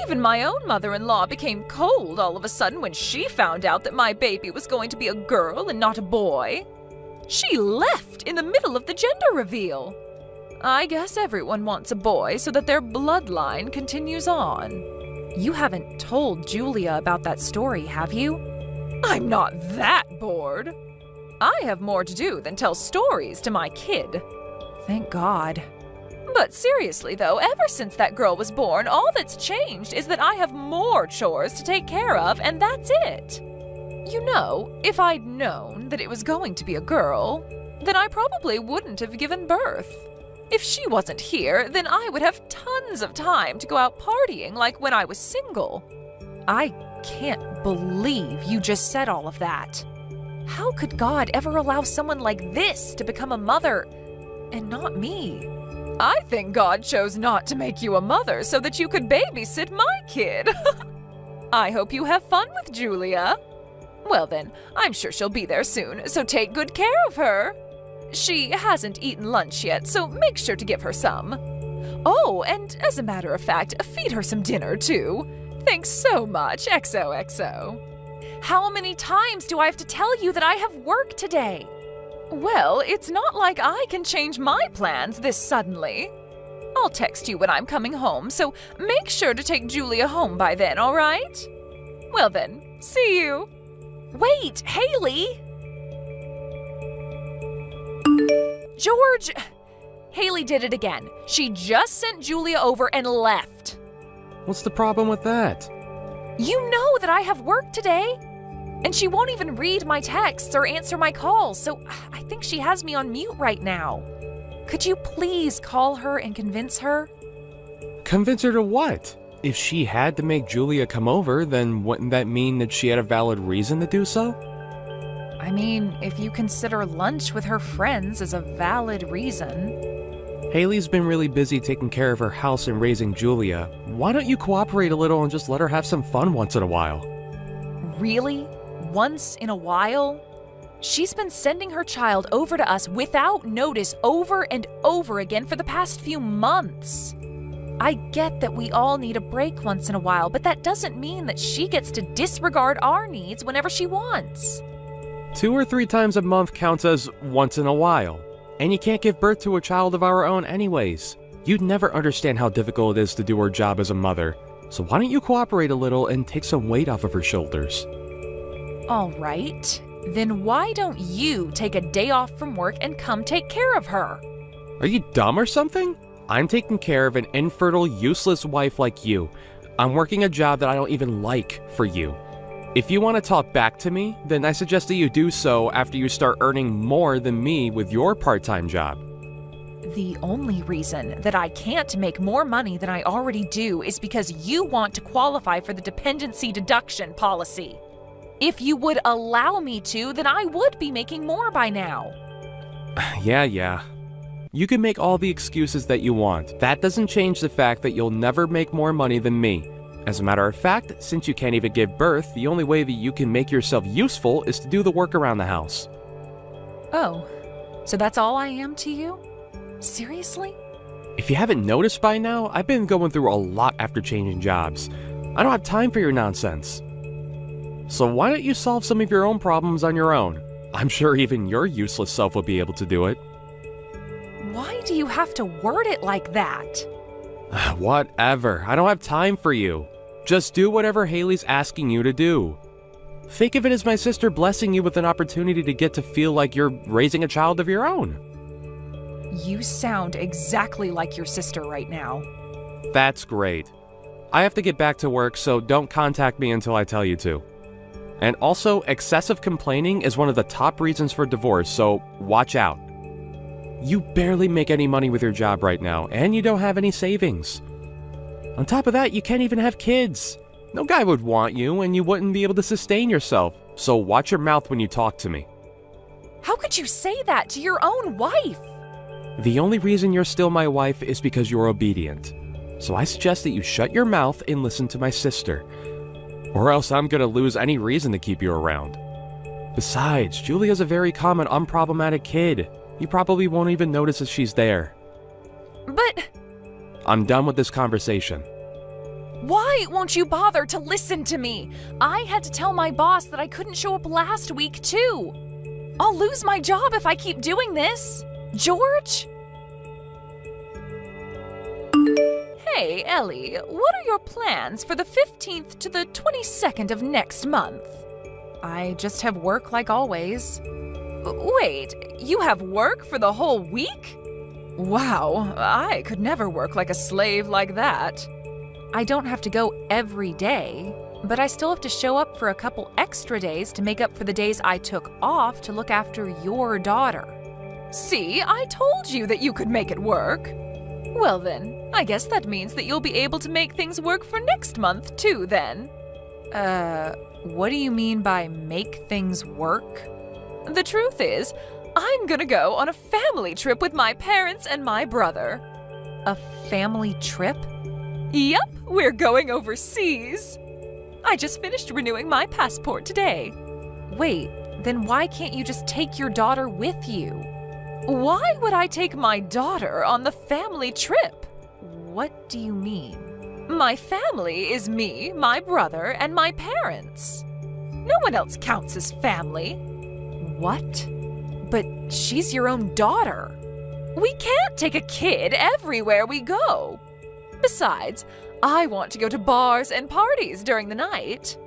Even my own mother-in-law became cold all of a sudden when she found out that my baby was going to be a girl and not a boy. She left in the middle of the gender reveal. I guess everyone wants a boy so that their bloodline continues on. You haven't told Julia about that story, have you? I'm not that bored. I have more to do than tell stories to my kid. Thank God. But seriously though, ever since that girl was born, all that's changed is that I have more chores to take care of, and that's it. You know, if I'd known that it was going to be a girl, then I probably wouldn't have given birth. If she wasn't here, then I would have tons of time to go out partying like when I was single. I can't believe you just said all of that. How could God ever allow someone like this to become a mother and not me? I think God chose not to make you a mother so that you could babysit my kid. I hope you have fun with Julia. Well then, I'm sure she'll be there soon, so take good care of her. She hasn't eaten lunch yet, so make sure to give her some. Oh, and as a matter of fact, feed her some dinner too. Thanks so much, XOXO. How many times do I have to tell you that I have work today? Well, it's not like I can change my plans this suddenly. I'll text you when I'm coming home, so make sure to take Julia home by then, all right? Well then, see you. Wait, Haley! George! Haley did it again. She just sent Julia over and left. What's the problem with that? You know that I have work today. And she won't even read my texts or answer my calls, so I think she has me on mute right now. Could you please call her and convince her? Convince her to what? If she had to make Julia come over, then wouldn't that mean that she had a valid reason to do so? I mean, if you consider lunch with her friends as a valid reason. Haley's been really busy taking care of her house and raising Julia. Why don't you cooperate a little and just let her have some fun once in a while? Really? Once in a while? She's been sending her child over to us without notice over and over again for the past few months. I get that we all need a break once in a while, but that doesn't mean that she gets to disregard our needs whenever she wants. 2 or 3 times a month counts as once in a while. And you can't give birth to a child of our own anyways. You'd never understand how difficult it is to do her job as a mother. So why don't you cooperate a little and take some weight off of her shoulders? All right. Then why don't you take a day off from work and come take care of her? Are you dumb or something? I'm taking care of an infertile, useless wife like you. I'm working a job that I don't even like for you. If you want to talk back to me, then I suggest that you do so after you start earning more than me with your part-time job. The only reason that I can't make more money than I already do is because you want to qualify for the dependency deduction policy. If you would allow me to, then I would be making more by now. Yeah. You can make all the excuses that you want. That doesn't change the fact that you'll never make more money than me. As a matter of fact, since you can't even give birth, the only way that you can make yourself useful is to do the work around the house. Oh, so that's all I am to you? Seriously? If you haven't noticed by now, I've been going through a lot after changing jobs. I don't have time for your nonsense. So why don't you solve some of your own problems on your own? I'm sure even your useless self would be able to do it. Why do you have to word it like that? Whatever. I don't have time for you. Just do whatever Haley's asking you to do. Think of it as my sister blessing you with an opportunity to get to feel like you're raising a child of your own. You sound exactly like your sister right now. That's great. I have to get back to work, so don't contact me until I tell you to. And also, excessive complaining is one of the top reasons for divorce, so watch out. You barely make any money with your job right now, and you don't have any savings. On top of that, you can't even have kids. No guy would want you, and you wouldn't be able to sustain yourself. So watch your mouth when you talk to me. How could you say that to your own wife? The only reason you're still my wife is because you're obedient. So I suggest that you shut your mouth and listen to my sister. Or else I'm gonna lose any reason to keep you around. Besides, Julia's a very common, unproblematic kid. You probably won't even notice that she's there. But I'm done with this conversation. why won't you bother to listen to me? I had to tell my boss that I couldn't show up last week, too. I'll lose my job if I keep doing this. George? Hey, Ellie, what are your plans for the 15th to the 22nd of next month? I just have work like always. Wait, you have work for the whole week? Wow, I could never work like a slave like that. I don't have to go every day, but I still have to show up for a couple extra days to make up for the days I took off to look after your daughter. See, I told you that you could make it work. Well then, I guess that means that you'll be able to make things work for next month too then. What do you mean by make things work? The truth is, I'm gonna go on a family trip with my parents and my brother. A family trip? Yep, we're going overseas. I just finished renewing my passport today. Wait, then why can't you just take your daughter with you? Why would I take my daughter on the family trip? What do you mean? My family is me, my brother, and my parents. No one else counts as family. What? But she's your own daughter. We can't take a kid everywhere we go. Besides, I want to go to bars and parties during the night.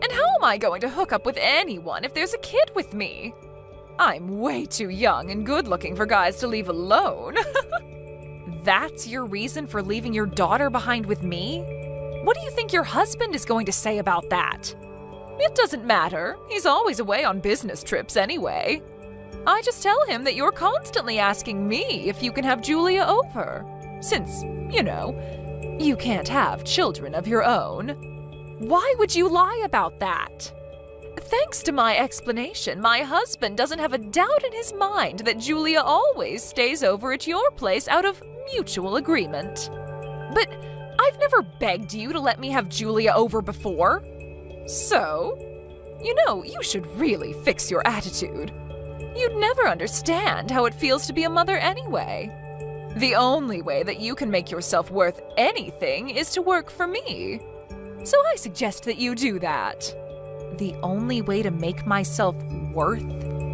And how am I going to hook up with anyone if there's a kid with me? I'm way too young and good-looking for guys to leave alone. That's your reason for leaving your daughter behind with me? What do you think your husband is going to say about that? It doesn't matter. He's always away on business trips anyway. I just tell him that you're constantly asking me if you can have Julia over. Since, you can't have children of your own. Why would you lie about that? Thanks to my explanation, my husband doesn't have a doubt in his mind that Julia always stays over at your place out of mutual agreement. But I've never begged you to let me have Julia over before. So, you should really fix your attitude. You'd never understand how it feels to be a mother anyway. The only way that you can make yourself worth anything is to work for me. So I suggest that you do that. The only way to make myself worth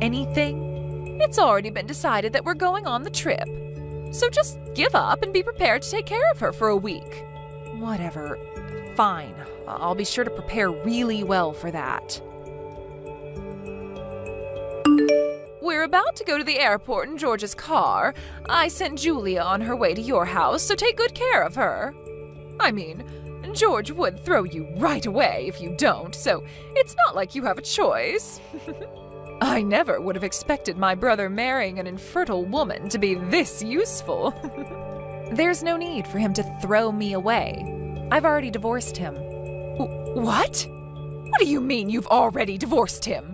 anything? It's already been decided that we're going on the trip. So just give up and be prepared to take care of her for a week. Whatever. Fine. I'll be sure to prepare really well for that. We're about to go to the airport in George's car. I sent Julia on her way to your house, so take good care of her. I mean, George would throw you right away if you don't, so it's not like you have a choice. I never would have expected my brother marrying an infertile woman to be this useful. There's no need for him to throw me away. I've already divorced him. What? What do you mean you've already divorced him?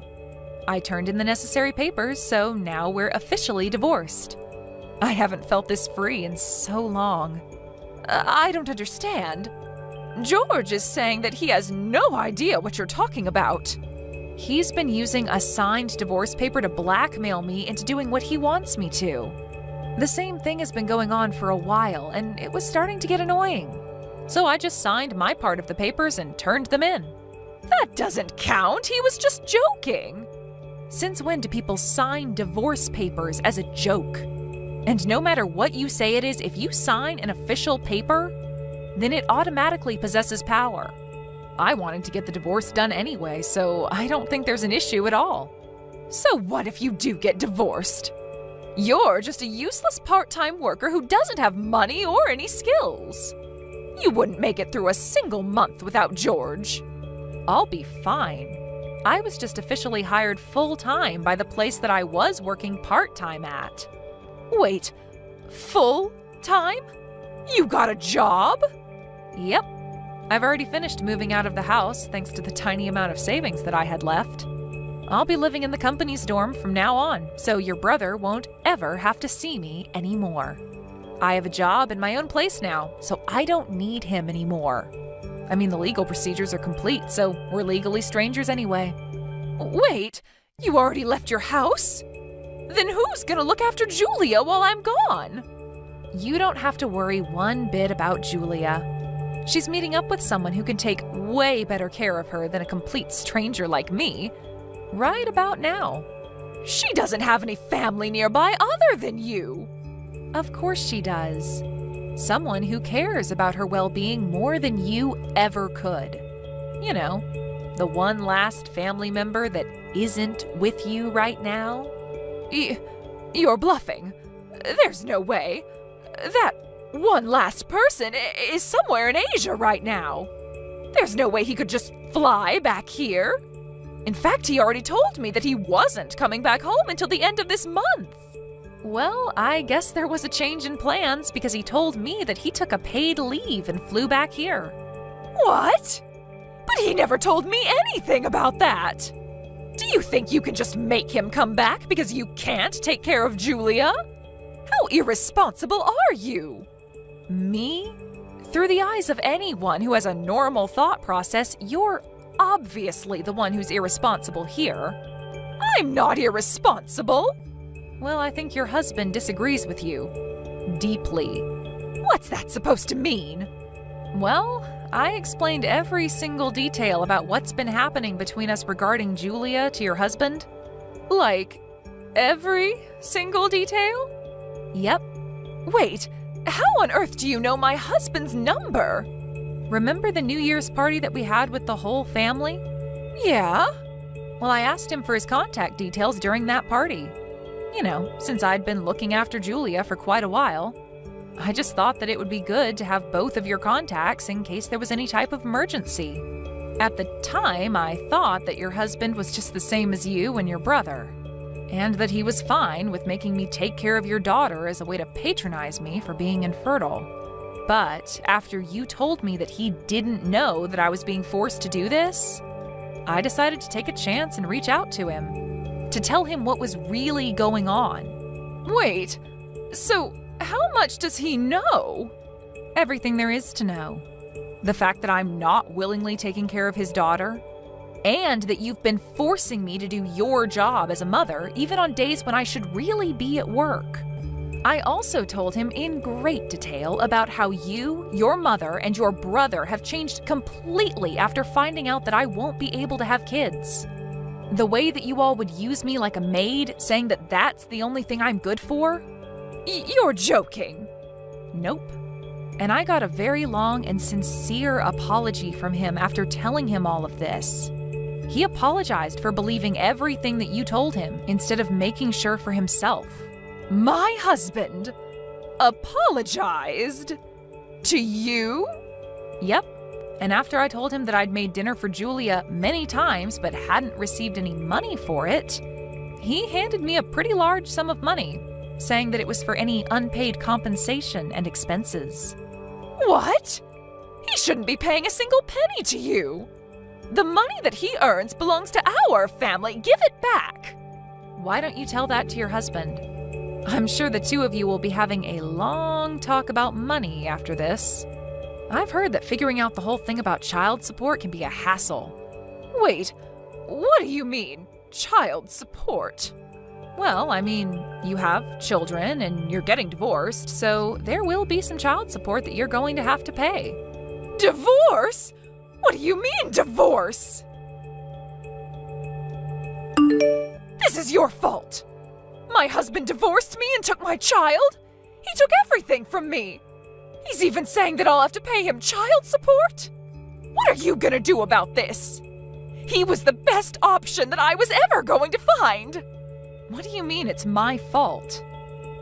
I turned in the necessary papers, so now we're officially divorced. I haven't felt this free in so long. I don't understand. George is saying that he has no idea what you're talking about. He's been using a signed divorce paper to blackmail me into doing what he wants me to. The same thing has been going on for a while, and it was starting to get annoying. So I just signed my part of the papers and turned them in. That doesn't count. He was just joking. Since when do people sign divorce papers as a joke? And no matter what you say it is, if you sign an official paper, then it automatically possesses power. I wanted to get the divorce done anyway, so I don't think there's an issue at all. So what if you do get divorced? You're just a useless part-time worker who doesn't have money or any skills. You wouldn't make it through a single month without George. I'll be fine. I was just officially hired full-time by the place that I was working part-time at. Wait, full-time? You got a job? Yep. I've already finished moving out of the house thanks to the tiny amount of savings that I had left. I'll be living in the company's dorm from now on, so your brother won't ever have to see me anymore. I have a job and my own place now, so I don't need him anymore. I mean, the legal procedures are complete, so we're legally strangers anyway. Wait, you already left your house? Then who's gonna look after Julia while I'm gone? You don't have to worry one bit about Julia. She's meeting up with someone who can take way better care of her than a complete stranger like me, right about now. She doesn't have any family nearby other than you. Of course she does. Someone who cares about her well-being more than you ever could. You know, the one last family member that isn't with you right now. You're bluffing. There's no way. That one last person is somewhere in Asia right now. There's no way he could just fly back here. In fact, he already told me that he wasn't coming back home until the end of this month. Well, I guess there was a change in plans because he told me that he took a paid leave and flew back here. What? But he never told me anything about that. Do you think you can just make him come back because you can't take care of Julia? How irresponsible are you? Me? Through the eyes of anyone who has a normal thought process, you're obviously the one who's irresponsible here. I'm not irresponsible. Well, I think your husband disagrees with you. Deeply. What's that supposed to mean? Well, I explained every single detail about what's been happening between us regarding Julia to your husband. Like, every single detail? Yep. Wait, how on earth do you know my husband's number? Remember the New Year's party that we had with the whole family? Yeah. Well, I asked him for his contact details during that party. You know, since I'd been looking after Julia for quite a while. I just thought that it would be good to have both of your contacts in case there was any type of emergency. At the time, I thought that your husband was just the same as you and your brother, and that he was fine with making me take care of your daughter as a way to patronize me for being infertile. But after you told me that he didn't know that I was being forced to do this, I decided to take a chance and reach out to him, to tell him what was really going on. Wait, so how much does he know? Everything there is to know. The fact that I'm not willingly taking care of his daughter, and that you've been forcing me to do your job as a mother, even on days when I should really be at work. I also told him in great detail about how you, your mother, and your brother have changed completely after finding out that I won't be able to have kids. The way that you all would use me like a maid, saying that that's the only thing I'm good for? You're joking. Nope. And I got a very long and sincere apology from him after telling him all of this. He apologized for believing everything that you told him instead of making sure for himself. My husband apologized? To you? Yep. And after I told him that I'd made dinner for Julia many times but hadn't received any money for it, he handed me a pretty large sum of money, saying that it was for any unpaid compensation and expenses. What? He shouldn't be paying a single penny to you. The money that he earns belongs to our family. Give it back. Why don't you tell that to your husband? I'm sure the two of you will be having a long talk about money after this. I've heard that figuring out the whole thing about child support can be a hassle. Wait, what do you mean, child support? Well, I mean, you have children and you're getting divorced, so there will be some child support that you're going to have to pay. Divorce? What do you mean, divorce? This is your fault. My husband divorced me and took my child. He took everything from me. He's even saying that I'll have to pay him child support. What are you gonna do about this? He was the best option that I was ever going to find. What do you mean it's my fault?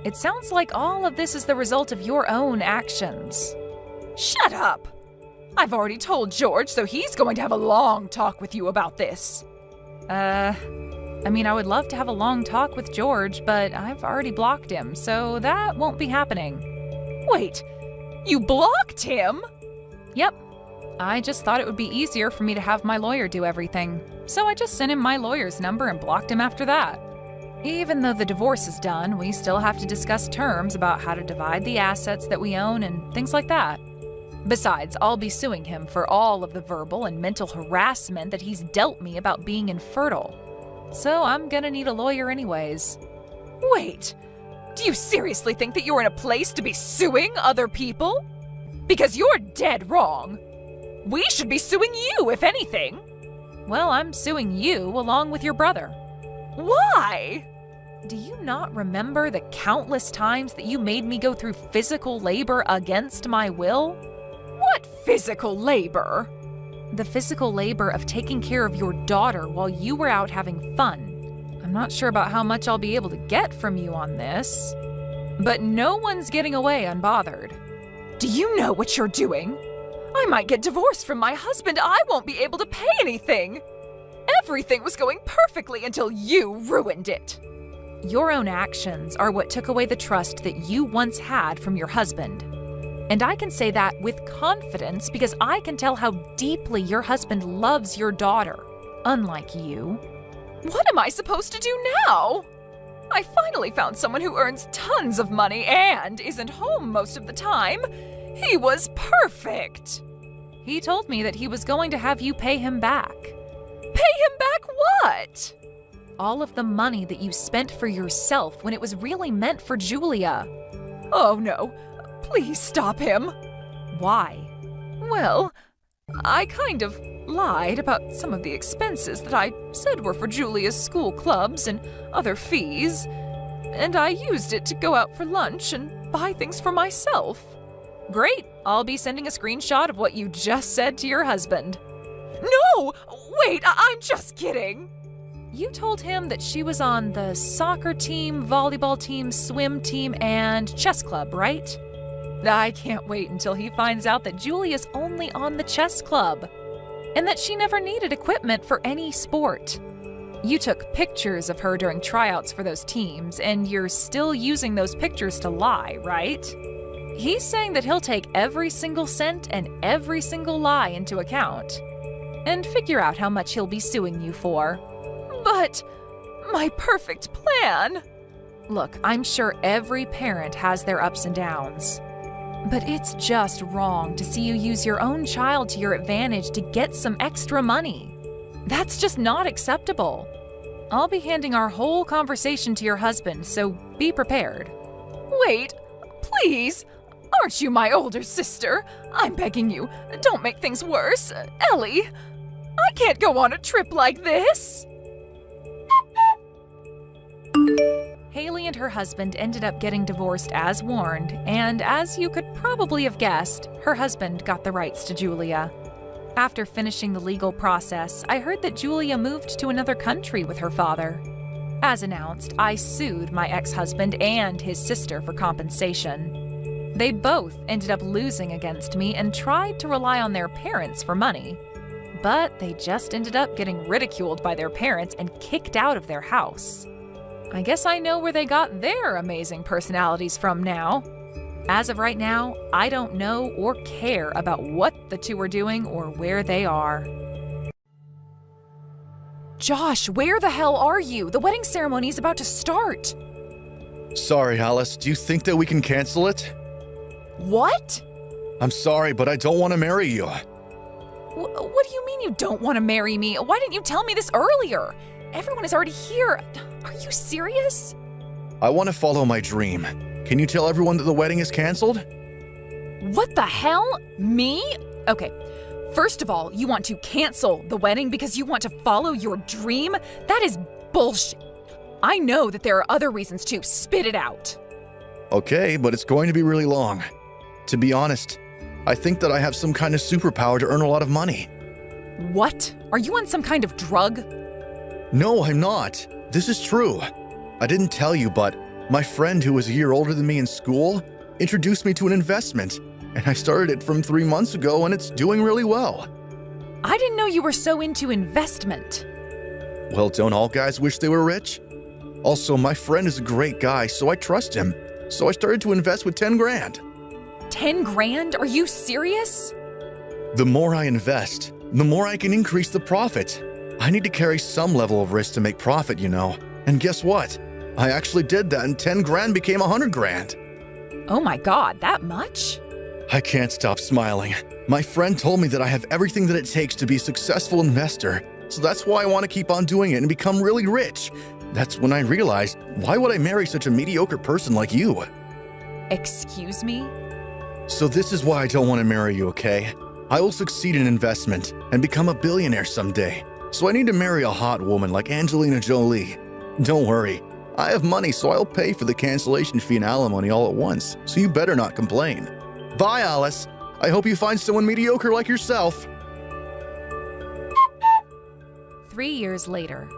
It sounds like all of this is the result of your own actions. Shut up! I've already told George, so he's going to have a long talk with you about this. I would love to have a long talk with George, but I've already blocked him, so that won't be happening. Wait, you blocked him? Yep. I just thought it would be easier for me to have my lawyer do everything, so I just sent him my lawyer's number and blocked him after that. Even though the divorce is done, we still have to discuss terms about how to divide the assets that we own and things like that. Besides, I'll be suing him for all of the verbal and mental harassment that he's dealt me about being infertile. So I'm gonna need a lawyer anyways. Wait, do you seriously think that you're in a place to be suing other people? Because you're dead wrong. We should be suing you, if anything. Well, I'm suing you along with your brother. Why? Do you not remember the countless times that you made me go through physical labor against my will? What physical labor? The physical labor of taking care of your daughter while you were out having fun. I'm not sure about how much I'll be able to get from you on this, but no one's getting away unbothered. Do you know what you're doing? I might get divorced from my husband. I won't be able to pay anything. Everything was going perfectly until you ruined it. Your own actions are what took away the trust that you once had from your husband. And I can say that with confidence because I can tell how deeply your husband loves your daughter, unlike you. What am I supposed to do now? I finally found someone who earns tons of money and isn't home most of the time. He was perfect. He told me that he was going to have you pay him back. Pay him back what? All of the money that you spent for yourself when it was really meant for Julia. Oh no, please stop him. Why? Well, I kind of lied about some of the expenses that I said were for Julia's school clubs and other fees, and I used it to go out for lunch and buy things for myself. Great, I'll be sending a screenshot of what you just said to your husband. No! Wait, I'm just kidding! You told him that she was on the soccer team, volleyball team, swim team, and chess club, right? I can't wait until he finds out that Julia's only on the chess club, and that she never needed equipment for any sport. You took pictures of her during tryouts for those teams, and you're still using those pictures to lie, right? He's saying that he'll take every single cent and every single lie into account, and figure out how much he'll be suing you for. But my perfect plan! Look, I'm sure every parent has their ups and downs. But it's just wrong to see you use your own child to your advantage to get some extra money. That's just not acceptable. I'll be handing our whole conversation to your husband, so be prepared. Wait, please! Aren't you my older sister? I'm begging you, don't make things worse. Ellie, I can't go on a trip like this! Haley and her husband ended up getting divorced as warned, and as you could probably have guessed, her husband got the rights to Julia. After finishing the legal process, I heard that Julia moved to another country with her father. As announced, I sued my ex-husband and his sister for compensation. They both ended up losing against me and tried to rely on their parents for money. But they just ended up getting ridiculed by their parents and kicked out of their house. I guess I know where they got their amazing personalities from now. As of right now, I don't know or care about what the two are doing or where they are. Josh, where the hell are you? The wedding ceremony is about to start. Sorry, Alice. Do you think that we can cancel it? What? I'm sorry, but I don't want to marry you. What do you mean you don't want to marry me? Why didn't you tell me this earlier? Everyone is already here. Are you serious? I want to follow my dream. Can you tell everyone that the wedding is canceled? What the hell? Me? Okay, first of all, you want to cancel the wedding because you want to follow your dream? That is bullshit. I know that there are other reasons too. Spit it out. Okay, but it's going to be really long. To be honest, I think that I have some kind of superpower to earn a lot of money. What? Are you on some kind of drug? No, I'm not. This is true. I didn't tell you, but my friend who was a year older than me in school introduced me to an investment, and I started it from 3 months ago, and it's doing really well. I didn't know you were so into investment. Well, don't all guys wish they were rich? Also, my friend is a great guy, so I trust him. So I started to invest with 10 grand. 10 grand? Are you serious? The more I invest, the more I can increase the profit. I need to carry some level of risk to make profit, you know. And guess what? I actually did that and 10 grand became 100 grand. Oh my God, that much? I can't stop smiling. My friend told me that I have everything that it takes to be a successful investor. So that's why I want to keep on doing it and become really rich. That's when I realized, why would I marry such a mediocre person like you? Excuse me? So this is why I don't want to marry you, okay? I will succeed in investment and become a billionaire someday. So I need to marry a hot woman like Angelina Jolie. Don't worry, I have money, so I'll pay for the cancellation fee and alimony all at once, so you better not complain. Bye, Alice. I hope you find someone mediocre like yourself. 3 years later.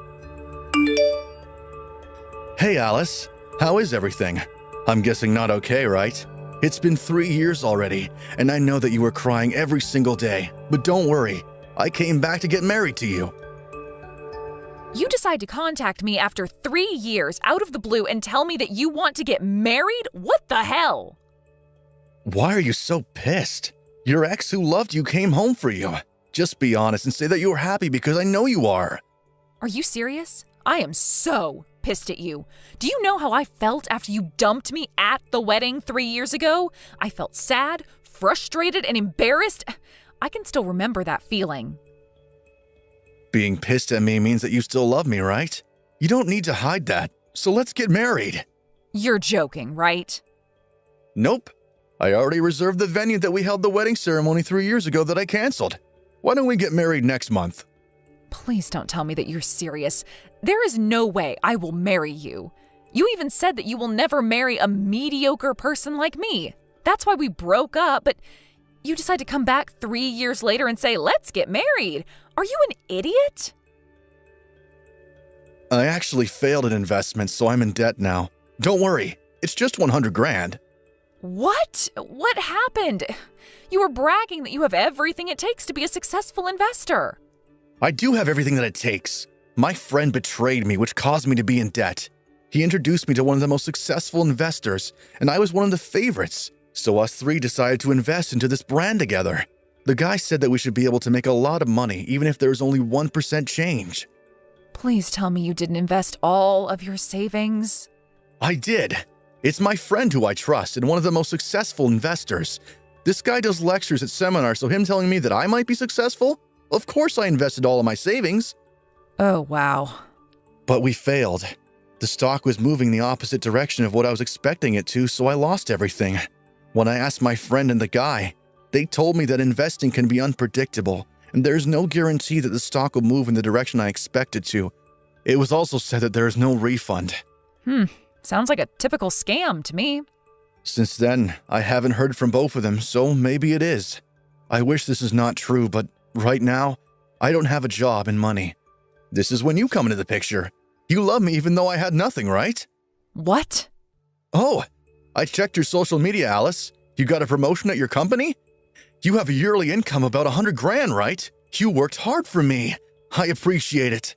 Hey, Alice. How is everything? I'm guessing not okay, right? It's been 3 years already, and I know that you were crying every single day. But don't worry, I came back to get married to you. You decide to contact me after 3 years out of the blue and tell me that you want to get married? What the hell? Why are you so pissed? Your ex who loved you came home for you. Just be honest and say that you were happy because I know you are. Are you serious? I am so pissed at you. Do you know how I felt after you dumped me at the wedding 3 years ago? I felt sad, frustrated, and embarrassed. I can still remember that feeling. Being pissed at me means that you still love me, right? You don't need to hide that, so let's get married. You're joking, right? Nope. I already reserved the venue that we held the wedding ceremony 3 years ago that I canceled. Why don't we get married next month? Please don't tell me that you're serious. There is no way I will marry you. You even said that you will never marry a mediocre person like me. That's why we broke up, but you decide to come back 3 years later and say, let's get married. Are you an idiot? I actually failed at investments, so I'm in debt now. Don't worry, it's just 100 grand. What? What happened? You were bragging that you have everything it takes to be a successful investor. I do have everything that it takes. My friend betrayed me, which caused me to be in debt. He introduced me to one of the most successful investors, and I was one of the favorites. So us three decided to invest into this brand together. The guy said that we should be able to make a lot of money, even if there was only 1% change. Please tell me you didn't invest all of your savings. I did. It's my friend who I trust and one of the most successful investors. This guy does lectures at seminars, so him telling me that I might be successful? Of course I invested all of my savings. Oh, wow. But we failed. The stock was moving the opposite direction of what I was expecting it to, so I lost everything. When I asked my friend and the guy, they told me that investing can be unpredictable, and there is no guarantee that the stock will move in the direction I expect it to. It was also said that there is no refund. Sounds like a typical scam to me. Since then, I haven't heard from both of them, so maybe it is. I wish this is not true, but right now, I don't have a job and money. This is when you come into the picture. You love me even though I had nothing, right? What? Oh, I checked your social media, Alice. You got a promotion at your company? You have a yearly income about 100 grand, right? You worked hard for me. I appreciate it.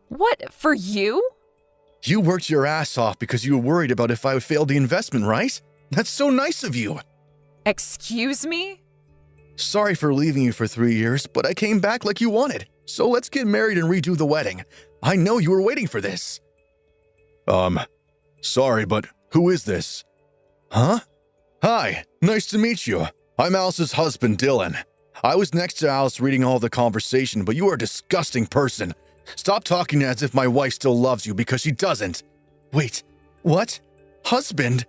What, for you? You worked your ass off because you were worried about if I would fail the investment, right? That's so nice of you. Excuse me? Sorry for leaving you for 3 years, but I came back like you wanted. So let's get married and redo the wedding. I know you were waiting for this. Sorry, but who is this? Huh? Hi, nice to meet you. I'm Alice's husband, Dylan. I was next to Alice reading all the conversation, but you are a disgusting person. Stop talking as if my wife still loves you because she doesn't. Wait, what? Husband?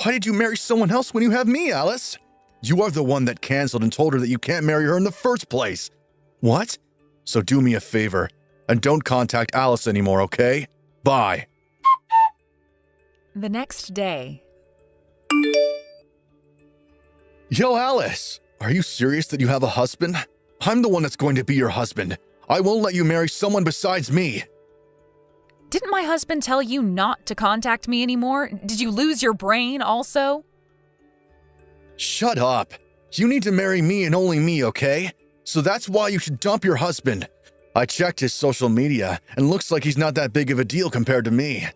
Why did you marry someone else when you have me, Alice? You are the one that canceled and told her that you can't marry her in the first place. What? So do me a favor and don't contact Alice anymore, okay? Bye. The next day. Yo, Alice, are you serious that you have a husband? I'm the one that's going to be your husband. I won't let you marry someone besides me. Didn't my husband tell you not to contact me anymore? Did you lose your brain also? Shut up. You need to marry me and only me, okay? So that's why you should dump your husband. I checked his social media and looks like he's not that big of a deal compared to me.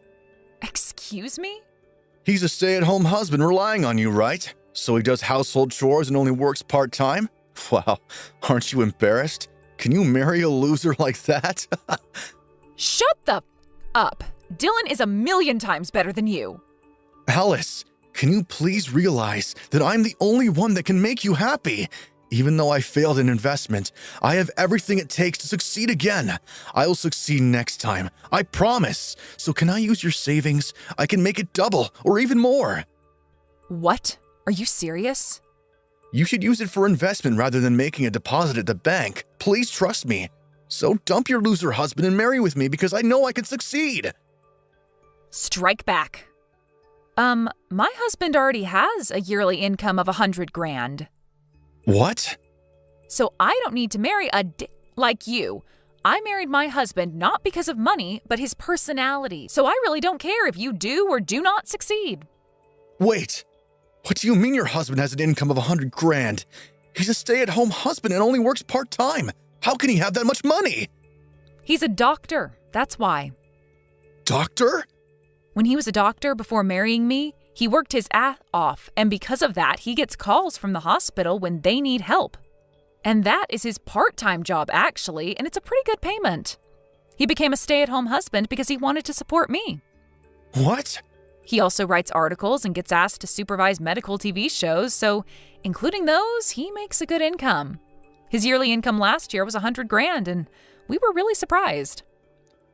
Excuse me? He's a stay-at-home husband relying on you, right? So he does household chores and only works part-time? Wow, aren't you embarrassed? Can you marry a loser like that? Shut the up. Dylan is a million times better than you. Alice, can you please realize that I'm the only one that can make you happy? Even though I failed in investment, I have everything it takes to succeed again. I will succeed next time, I promise. So can I use your savings? I can make it double or even more. What? Are you serious? You should use it for investment rather than making a deposit at the bank. Please trust me. So dump your loser husband and marry with me because I know I can succeed. Strike back. My husband already has a yearly income of $100,000. What? So I don't need to marry like you. I married my husband not because of money, but his personality. So I really don't care if you do or do not succeed. Wait, what do you mean your husband has an income of $100,000? He's a stay-at-home husband and only works part-time. How can he have that much money? He's a doctor, that's why. Doctor? When he was a doctor before marrying me, he worked his ass off, and because of that, he gets calls from the hospital when they need help. And that is his part-time job, actually, and it's a pretty good payment. He became a stay-at-home husband because he wanted to support me. What? He also writes articles and gets asked to supervise medical TV shows, so including those, he makes a good income. His yearly income last year was $100,000, and we were really surprised.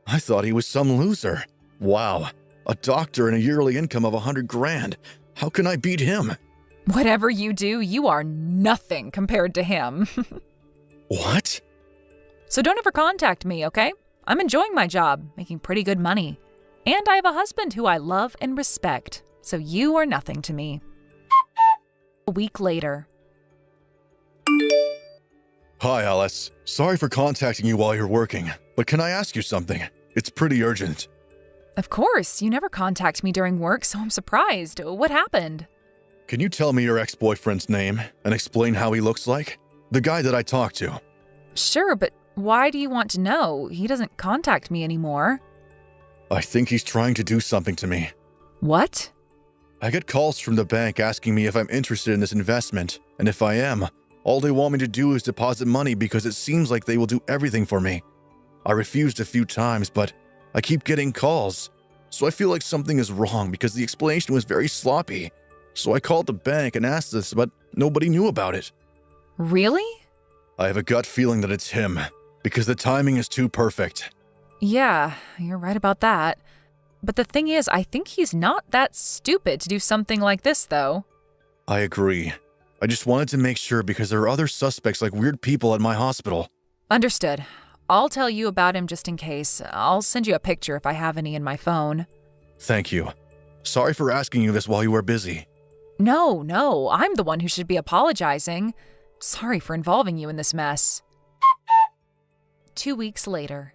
I thought he was some loser. Wow, a doctor and a yearly income of $100,000. How can I beat him? Whatever you do, you are nothing compared to him. What? So don't ever contact me, okay? I'm enjoying my job, making pretty good money. And I have a husband who I love and respect, so you are nothing to me. A week later. Hi, Alice. Sorry for contacting you while you're working, but can I ask you something? It's pretty urgent. Of course, you never contact me during work, so I'm surprised. What happened? Can you tell me your ex-boyfriend's name and explain how he looks like? The guy that I talked to. Sure, but why do you want to know? He doesn't contact me anymore. I think he's trying to do something to me. What? I get calls from the bank asking me if I'm interested in this investment, and if I am, all they want me to do is deposit money because it seems like they will do everything for me. I refused a few times, but I keep getting calls, so I feel like something is wrong because the explanation was very sloppy. So I called the bank and asked this, but nobody knew about it. Really? I have a gut feeling that it's him, because the timing is too perfect. Yeah, you're right about that. But the thing is, I think he's not that stupid to do something like this, though. I agree. I just wanted to make sure because there are other suspects like weird people at my hospital. Understood. I'll tell you about him just in case. I'll send you a picture if I have any in my phone. Thank you. Sorry for asking you this while you were busy. No, I'm the one who should be apologizing. Sorry for involving you in this mess. 2 weeks later.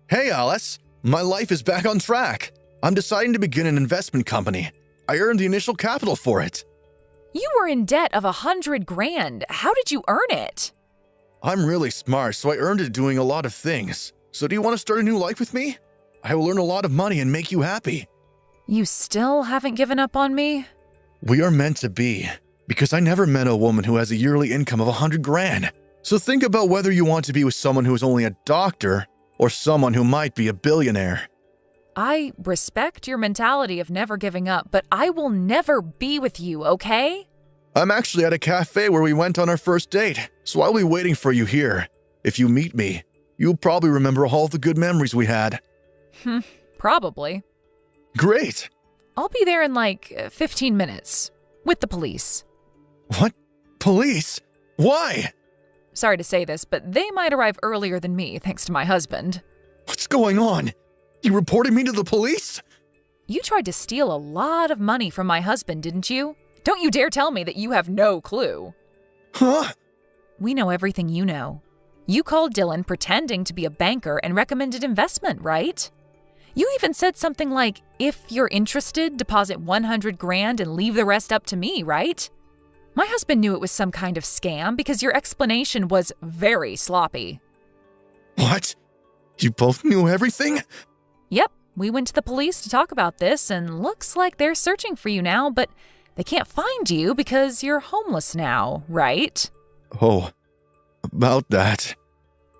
Hey, Alice. My life is back on track. I'm deciding to begin an investment company. I earned the initial capital for it. You were in debt of $100,000. How did you earn it? I'm really smart, so I earned it doing a lot of things. So do you want to start a new life with me? I will earn a lot of money and make you happy. You still haven't given up on me? We are meant to be, because I never met a woman who has a yearly income of $100,000. So think about whether you want to be with someone who is only a doctor or someone who might be a billionaire. I respect your mentality of never giving up, but I will never be with you, okay? I'm actually at a cafe where we went on our first date, so I'll be waiting for you here. If you meet me, you'll probably remember all the good memories we had. Probably. Great! I'll be there in like 15 minutes. With the police. What? Police? Why? Sorry to say this, but they might arrive earlier than me, thanks to my husband. What's going on? You reported me to the police? You tried to steal a lot of money from my husband, didn't you? Don't you dare tell me that you have no clue. Huh? We know everything you know. You called Dylan pretending to be a banker and recommended investment, right? You even said something like, if you're interested, deposit $100,000 and leave the rest up to me, right? My husband knew it was some kind of scam because your explanation was very sloppy. What? You both knew everything? Yep, we went to the police to talk about this and looks like they're searching for you now, but They can't find you because you're homeless now, right? Oh, about that.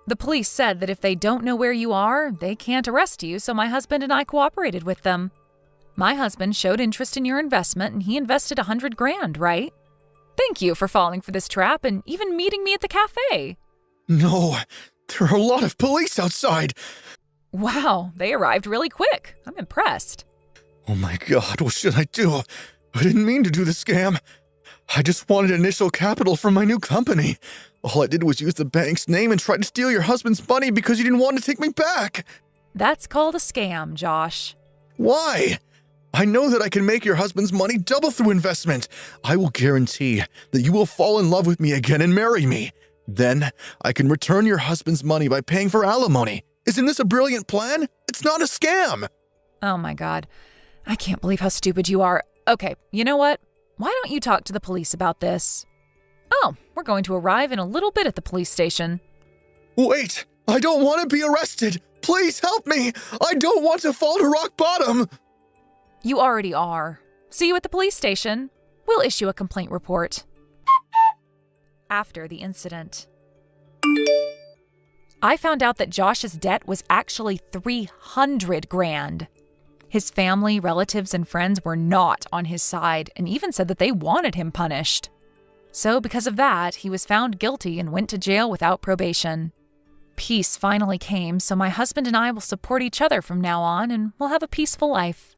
The police said that if they don't know where you are, they can't arrest you, so my husband and I cooperated with them. My husband showed interest in your investment and he invested $100,000, right? Thank you for falling for this trap and even meeting me at the cafe. No, there are a lot of police outside. Wow, they arrived really quick. I'm impressed. Oh my God, what should I do? I didn't mean to do the scam. I just wanted initial capital from my new company. All I did was use the bank's name and try to steal your husband's money because you didn't want to take me back. That's called a scam, Josh. Why? I know that I can make your husband's money double through investment. I will guarantee that you will fall in love with me again and marry me. Then I can return your husband's money by paying for alimony. Isn't this a brilliant plan? It's not a scam. Oh my God. I can't believe how stupid you are. Okay, you know what? Why don't you talk to the police about this? Oh, we're going to arrive in a little bit at the police station. Wait, I don't want to be arrested. Please help me. I don't want to fall to rock bottom. You already are. See you at the police station. We'll issue a complaint report. After the incident, I found out that Josh's debt was actually $300,000. His family, relatives, and friends were not on his side and even said that they wanted him punished. So because of that, he was found guilty and went to jail without probation. Peace finally came, so my husband and I will support each other from now on and we'll have a peaceful life.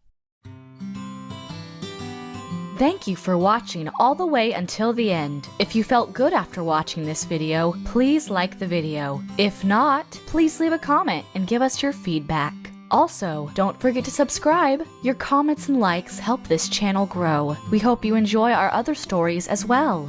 Thank you for watching all the way until the end. If you felt good after watching this video, please like the video. If not, please leave a comment and give us your feedback. Also, don't forget to subscribe. Your comments and likes help this channel grow. We hope you enjoy our other stories as well.